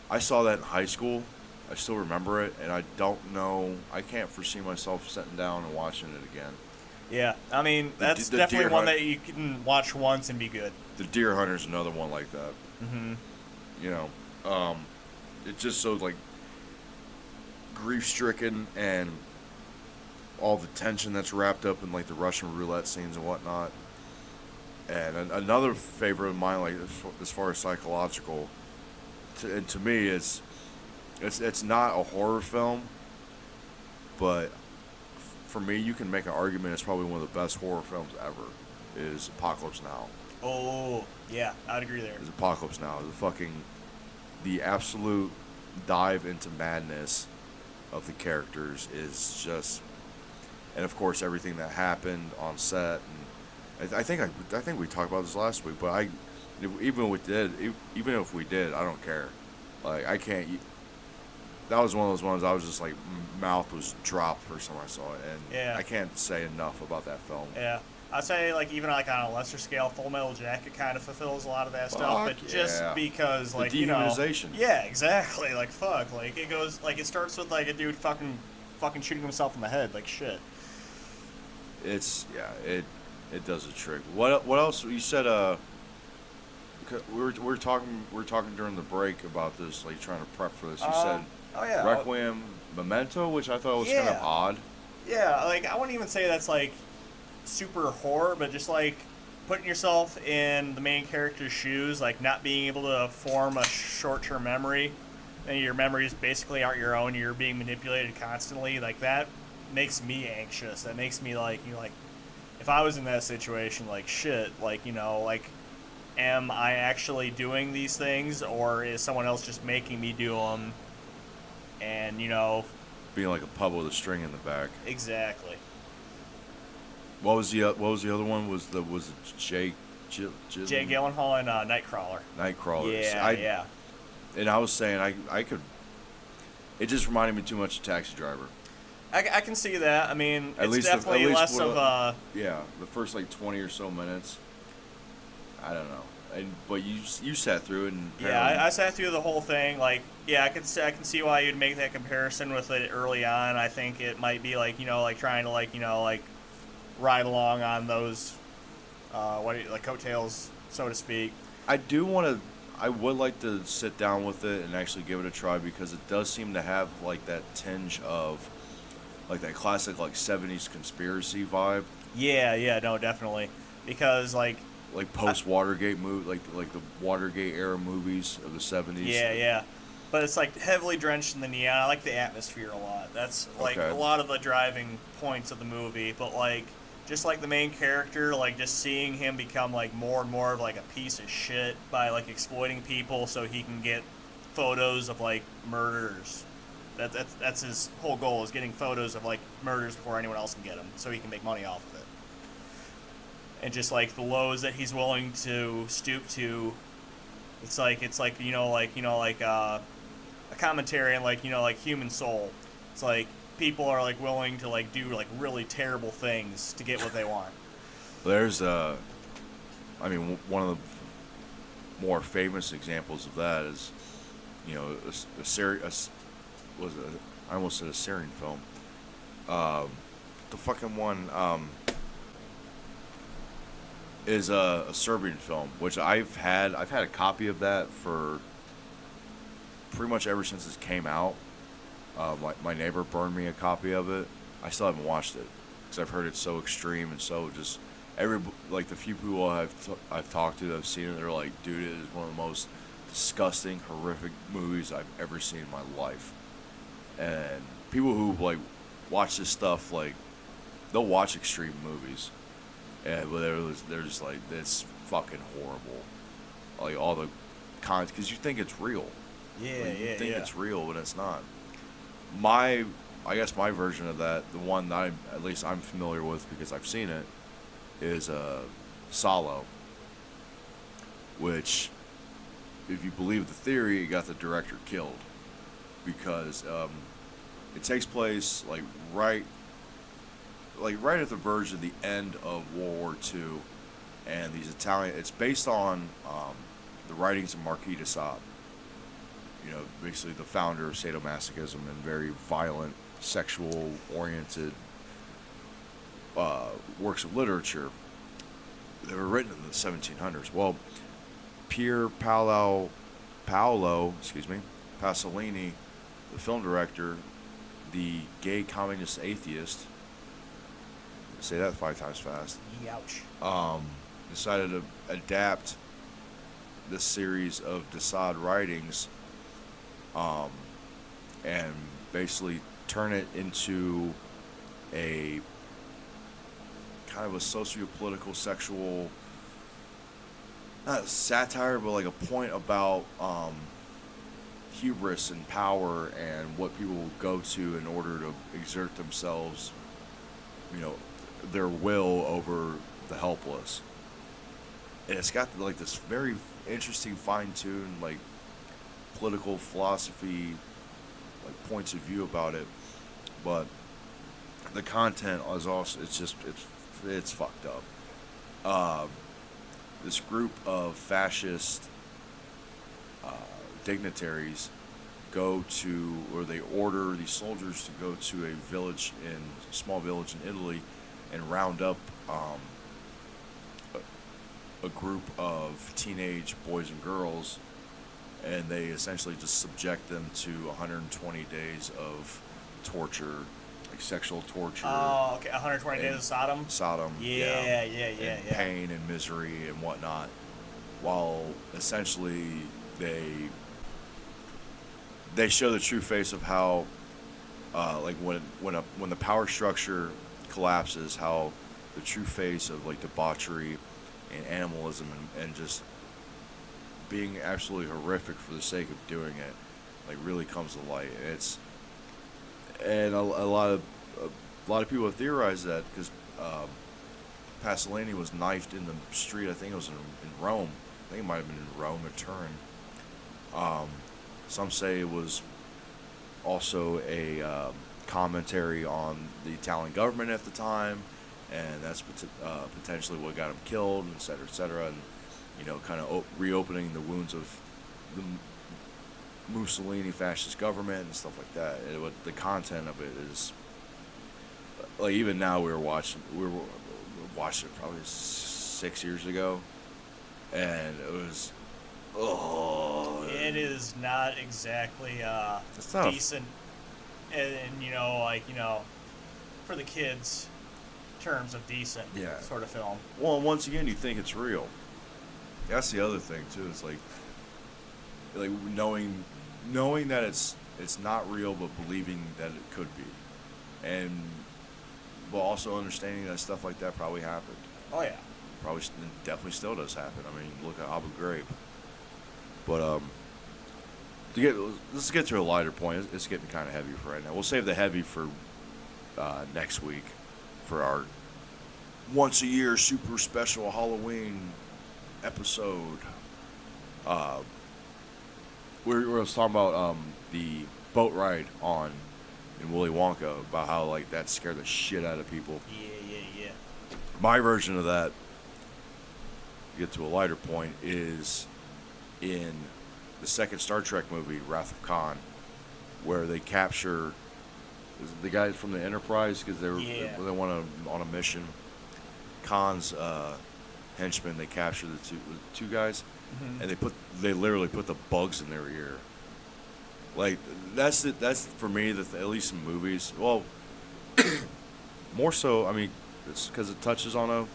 I saw that in high school. I still remember it, and I can't foresee myself sitting down and watching it again. Yeah, I mean, that's the definitely Deer one Hunt- that you can watch once and be good. The Deer Hunter's another one like that. Mm-hmm. You know, it's just so, like, grief-stricken, and all the tension that's wrapped up in, like, the Russian roulette scenes and whatnot. And another favorite of mine, like, as far as psychological, to me, it's not a horror film, but for me, you can make an argument it's probably one of the best horror films ever, is Apocalypse Now. Oh, yeah, I'd agree there. Is Apocalypse Now. The absolute dive into madness of the characters is just, and of course everything that happened on set. And I think we talked about this last week, but even if we did, I don't care. Like, I can't. That was one of those ones I was just like, mouth was dropped first time I saw it, and Yeah. I can't say enough about that film. Yeah. I'd say, like, even, like, on a lesser scale, Full Metal Jacket kind of fulfills a lot of that stuff, but just yeah. because, like, The you know. dehumanization. Yeah, exactly. Like, fuck. Like, it goes, like, it starts with, like, a dude fucking shooting himself in the head. Like, shit. It does a trick. What else? You said we were talking during the break about this, like, trying to prep for this. You said Oh, yeah. Requiem, Memento, which I thought was kind of Yeah. odd. Yeah, like I wouldn't even say that's like super horror, but just like putting yourself in the main character's shoes, like not being able to form a short-term memory, and your memories basically aren't your own. You're being manipulated constantly. Like that makes me anxious. That makes me like, like if I was in that situation, like shit, like like am I actually doing these things, or is someone else just making me do them? And Being like a pub with a string in the back. exactly. What was the other one? Was it Jake Jay Gyllenhaal and Nightcrawler. Nightcrawler? Yeah, yeah. And I was saying I could. It just reminded me too much of Taxi Driver. I can see that. I mean, At it's least definitely less of a. Yeah, the first like 20 or so minutes. I don't know. But you sat through it and Yeah, I sat through the whole thing. Like, yeah, I can see why you'd make that comparison with it early on. I think it might be like like trying to like ride along on those like coattails, so to speak. I would like to sit down with it and actually give it a try because it does seem to have like that tinge of like that classic like 70s conspiracy vibe. Yeah, no, definitely, because like Post Watergate like the Watergate era movies of the 70s. yeah, but it's like heavily drenched in the neon. I like the atmosphere a lot. That's like Okay. a lot of the driving points of the movie. But like just like the main character, like just seeing him become like more and more of like a piece of shit by like exploiting people so he can get photos of like murders. That's his whole goal, is getting photos of like murders before anyone else can get them, so he can make money off of it. And just like the lows that he's willing to stoop to, it's like a commentary on like human soul. It's like people are like willing to like do like really terrible things to get what they want. There's I mean one of the more famous examples of that is I almost said a Syrian film. The fucking one is a Serbian film, which I've had a copy of that for pretty much ever since it came out. My neighbor burned me a copy of it. I still haven't watched it because I've heard it's so extreme and so just the few people I've talked to that have seen it, they're like, dude, it is one of the most disgusting, horrific movies I've ever seen in my life. And people who like watch this stuff, like they'll watch extreme movies, and they're just like, it's fucking horrible. Like all the cons, because you think it's real. Yeah, Like, you yeah, think yeah. it's real, but it's not. I guess my version of that, the one that at least I'm familiar with because I've seen it, is Solo, which, if you believe the theory, it got the director killed because it takes place right at the verge of the end of World War II, and it's based on the writings of Marquis de Sade. Basically the founder of sadomasochism and very violent, sexual-oriented works of literature that were written in the 1700s. Well, Pier Paolo Pasolini, the film director, the gay communist atheist, say that 5 times fast, Youch. decided to adapt this series of de Sade writings and basically turn it into a kind of a socio-political, sexual, not satire, but like a point about hubris and power and what people will go to in order to exert themselves, their will over the helpless. And it's got like this very interesting, fine-tuned, like political philosophy, like points of view about it, but the content is also it's fucked up. This group of fascist dignitaries they order these soldiers to go to a small village in Italy and round up a group of teenage boys and girls, and they essentially just subject them to 120 days of torture, like sexual torture. Oh, okay. 120 Days of Sodom. Sodom. Yeah. And pain and misery and whatnot, while essentially they show the true face of how, like when the power structure collapses, how the true face of like debauchery and animalism and just being absolutely horrific for the sake of doing it, like really comes to light. And a lot of people have theorized that because Pasolini was knifed in the street. I think it was in Rome. I think it might have been in Rome or Turin. Some say it was also a commentary on the Italian government at the time, and that's potentially what got him killed, et cetera, et cetera. And kind of reopening the wounds of the Mussolini fascist government and stuff like that. The content of it is like, even now we were watching it probably 6 years ago, and it was it is not exactly it's not decent, and for the kids terms of decent sort of film. Well, once again, you think it's real. That's the other thing too. It's like knowing that it's not real, but believing that it could be, but also understanding that stuff like that probably happened. Oh yeah. Probably definitely still does happen. I mean, look at Abu Ghraib. But let's get to a lighter point. It's getting kind of heavy for right now. We'll save the heavy for next week for our once a year super special Halloween episode. We were talking about the boat ride in Willy Wonka, about how like that scared the shit out of people. Yeah. My version of that, to get to a lighter point, is in the second Star Trek movie, Wrath of Khan, where they capture the guys from the Enterprise because they went on a mission. Khan's henchmen, they capture the two guys, and they literally put the bugs in their ear. Like that's for me, at least in movies. Well, more so, I mean, it's because it touches on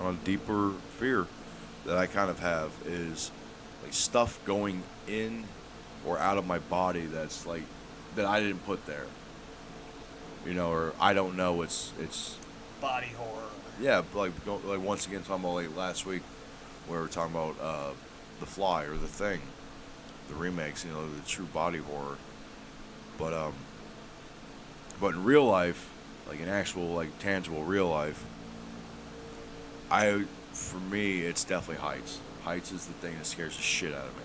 a deeper fear that I kind of have, is like stuff going in or out of my body that's like that I didn't put there, or I don't know. It's body horror. Yeah, like once again talking about like last week, where we were talking about The Fly or The Thing, the remakes, the true body horror. But in real life, like in actual like tangible real life, for me it's definitely heights. Heights is the thing that scares the shit out of me.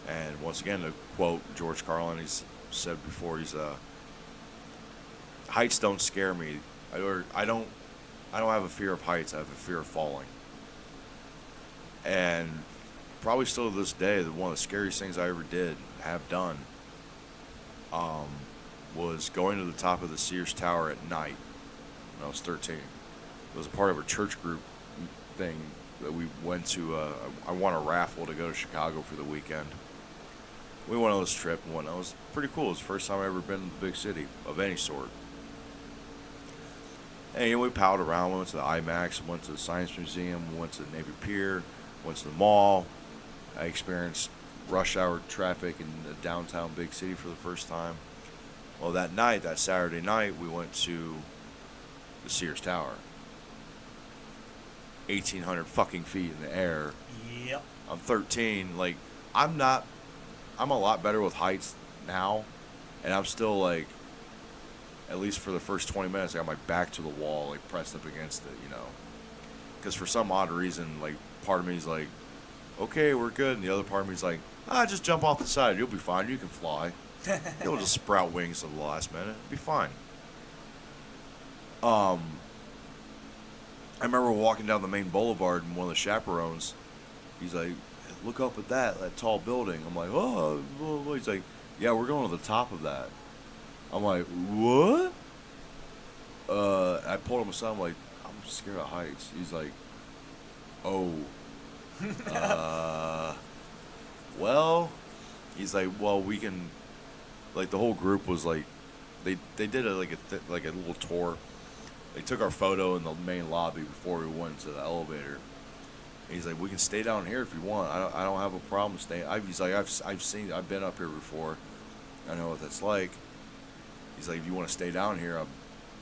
And once again, to quote George Carlin, he's said before, heights don't scare me. I don't have a fear of heights. I have a fear of falling. And probably still to this day, one of the scariest things I ever have done, was going to the top of the Sears Tower at night when I was 13. It was a part of a church group thing that we went to. I won a raffle to go to Chicago for the weekend. We went on this trip and whatnot. It was pretty cool. It was the first time I ever been to the big city of any sort. And we palled around. We went to the IMAX, went to the Science Museum, we went to the Navy Pier, went to the mall. I experienced rush hour traffic in the downtown big city for the first time. Well, that Saturday night, we went to the Sears Tower. 1,800 fucking feet in the air. Yep. I'm 13. Like, I'm a lot better with heights now, and I'm still like, at least for the first 20 minutes, I got my back to the wall, like pressed up against it, because for some odd reason, like part of me is like, okay, we're good, and the other part of me is like, just jump off the side, you'll be fine, you can fly. You'll just sprout wings at the last minute, it'll be fine. I remember walking down the main boulevard, and one of the chaperones, he's like, look up at that tall building. I'm like, oh. He's like, yeah, we're going to the top of that. I'm like, what? I pulled him aside. I'm like, I'm scared of heights. He's like, oh. Well, he's like, well, we can like the whole group was like, they did like a little tour. They took our photo in the main lobby before we went to the elevator. And he's like, we can stay down here if you want. I don't have a problem staying. He's like, I've been up here before. I know what that's like. He's like, if you want to stay down here, I'll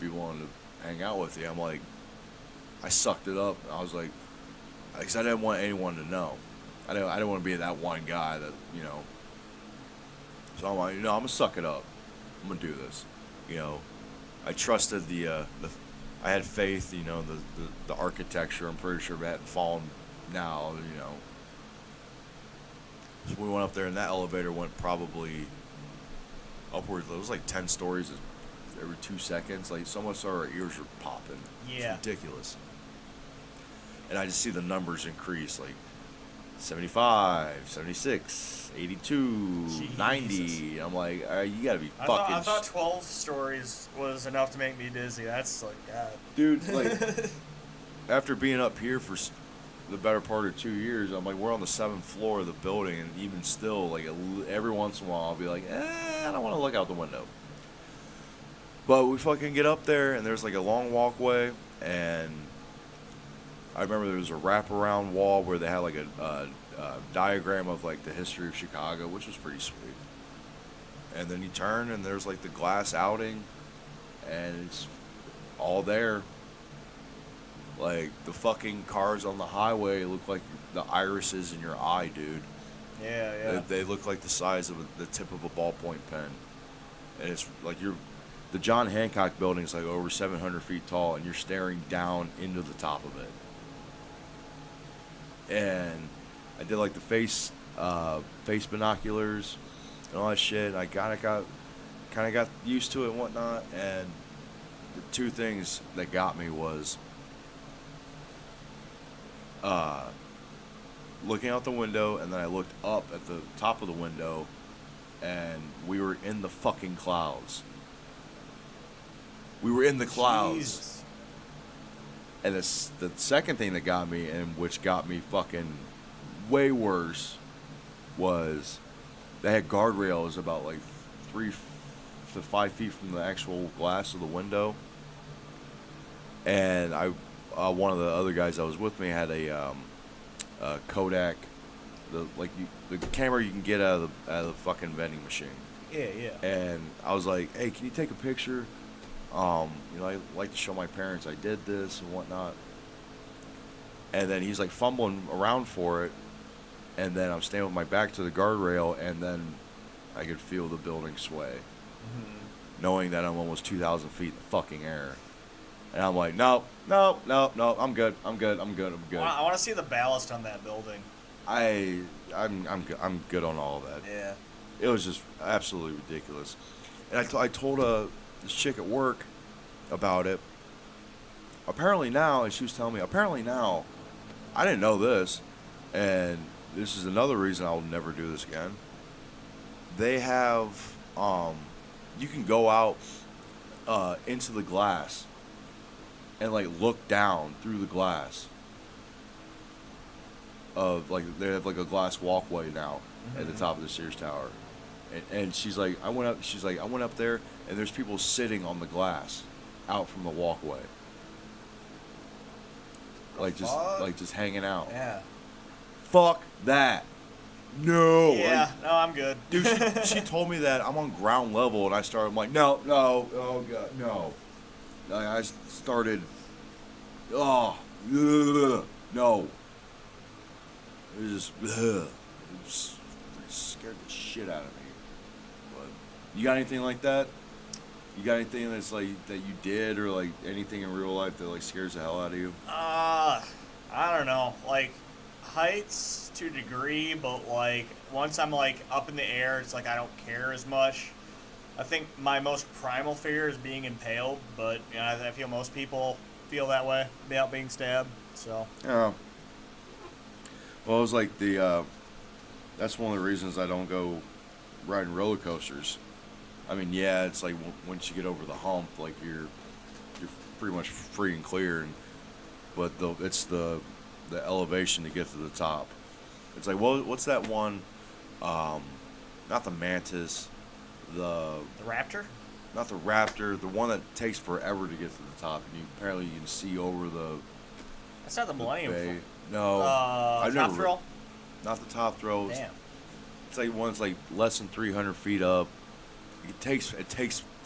be willing to hang out with you. I'm like, I sucked it up. I was like, because I didn't want anyone to know. I didn't want to be that one guy that, you know. So I'm like, I'm gonna suck it up. I'm gonna do this. You know, I trusted I had faith. You know, the architecture. I'm pretty sure if it hadn't fallen now, you know. So we went up there, and that elevator went probably upwards. It was like 10 stories every 2 seconds. Like, so much our ears were popping. Yeah. It's ridiculous. And I just see the numbers increase, like 75, 76, 82, Jesus. 90. I'm like, you gotta be fucking. I thought 12 stories was enough to make me dizzy. That's like, God. Dude, like, after being up here for the better part of 2 years, I'm like, we're on the 7th floor of the building, and even still, like, every once in a while, I'll be like, I don't want to look out the window. But we fucking get up there, and there's like a long walkway, and I remember there was a wraparound wall where they had like a diagram of like the history of Chicago, which was pretty sweet. And then you turn, and there's like the glass outing, and it's all there. Like, the fucking cars on the highway look like the irises in your eye, dude. Yeah. They look like the size of the tip of a ballpoint pen. And it's like the John Hancock building is like over 700 feet tall, and you're staring down into the top of it. And I did like the face binoculars and all that shit. I kind of got used to it and whatnot. And the two things that got me was looking out the window, and then I looked up at the top of the window, and we were in the fucking clouds. We were in the clouds. Jesus. And the second thing that got me, and which got me fucking way worse, was they had guardrails about like 3 to 5 feet from the actual glass of the window. And one of the other guys that was with me had a Kodak, the camera you can get out of the fucking vending machine. Yeah. And I was like, hey, can you take a picture? I like to show my parents I did this and whatnot. And then he's like fumbling around for it, and then I'm standing with my back to the guardrail, and then I could feel the building sway, knowing that I'm almost 2,000 feet in the fucking air. And I'm like, no, I'm good. I want to see the ballast on that building. I'm good on all of that. Yeah. It was just absolutely ridiculous. And I told this chick at work about it. Apparently now, and she was telling me, I didn't know this, and this is another reason I'll never do this again. They have, you can go out into the glass and like look down through the glass of like, they have like a glass walkway now at the top of the Sears Tower. And she's like, I went up there, and there's people sitting on the glass out from the walkway. Like just hanging out. Yeah. Fuck that. No. Yeah, no, I'm good. Dude, she told me that I'm on ground level, and I'm like, no, oh God, no. Like, I started, no. It just scared the shit out of me. But you got anything like that? You got anything that's like that you did, or like anything in real life that like scares the hell out of you? I don't know. Like, heights to a degree, but like once I'm like up in the air, it's like I don't care as much. I think my most primal fear is being impaled, but you know, I feel most people feel that way about being stabbed. So. Yeah. Well, it was like that's one of the reasons I don't go riding roller coasters. I mean, yeah, it's like once you get over the hump, like you're pretty much free and clear, but it's the elevation to get to the top. It's like, well, what's that one? Not the Mantis, the The Raptor? not the Raptor, the one that takes forever to get to the top, and apparently you can see over the That's not the Millennium bay. Falcon. No, I've Top never. Thrill? Not the top throw. Damn. It's like one's like less than 300 feet up. It takes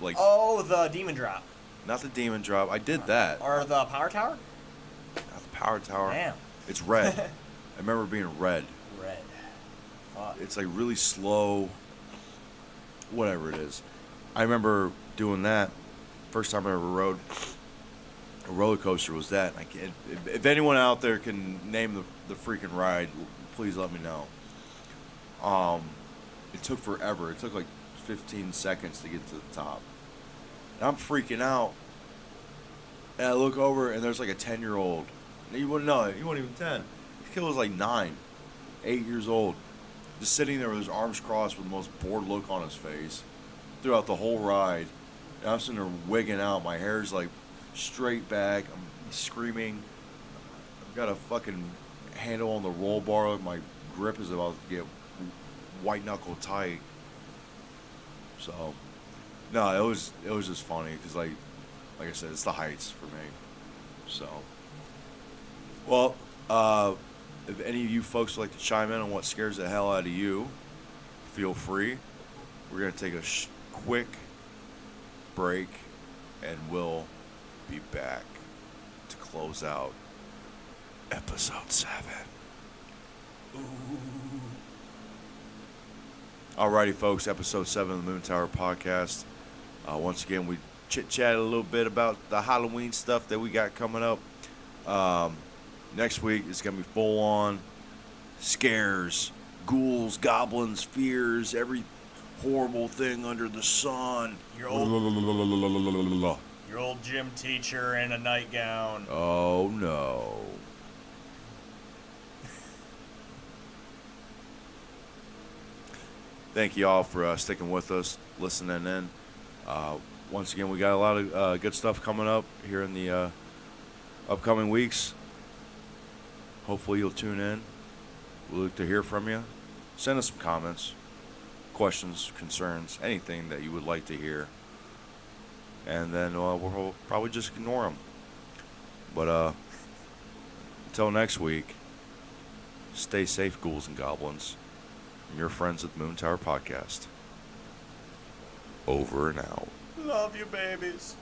like Oh, the Demon Drop. not the demon drop. I did that. Or the Power Tower? Not the power tower. Damn. It's red. I remember it being red. Red. Fuck. It's like really slow. Whatever it is. I remember doing that. First time I ever rode a roller coaster was that. I can't, if anyone out there can name the freaking ride, please let me know. It took forever. It took like 15 seconds to get to the top. And I'm freaking out. And I look over and there's like a 10-year-old. And you wouldn't know it. He wasn't even 10. This kid was like 9, 8 years old. Just sitting there with his arms crossed with the most bored look on his face throughout the whole ride. And I'm sitting there wigging out. My hair's like straight back. I'm screaming. I've got a fucking handle on the roll bar. My grip is about to get white knuckle tight. So, no, it was just funny because like I said, it's the heights for me. So, well, if any of you folks would like to chime in on what scares the hell out of you, feel free. We're gonna take a quick break, and we'll be back to close out episode 7. Alrighty, folks, episode 7 of the Moon Tower Podcast. Once again, we chit-chatted a little bit about the Halloween stuff that we got coming up. Next week, it's going to be full-on scares, ghouls, goblins, fears, every horrible thing under the sun. Your old gym teacher in a nightgown. Oh, no. Thank you all for sticking with us, listening in. Once again, we got a lot of good stuff coming up here in the upcoming weeks. Hopefully you'll tune in. We'll look to hear from you. Send us some comments, questions, concerns, anything that you would like to hear. And then we'll probably just ignore them. But until next week, stay safe, ghouls and goblins. From your friends at Moon Tower Podcast. Over and out. Love you, babies.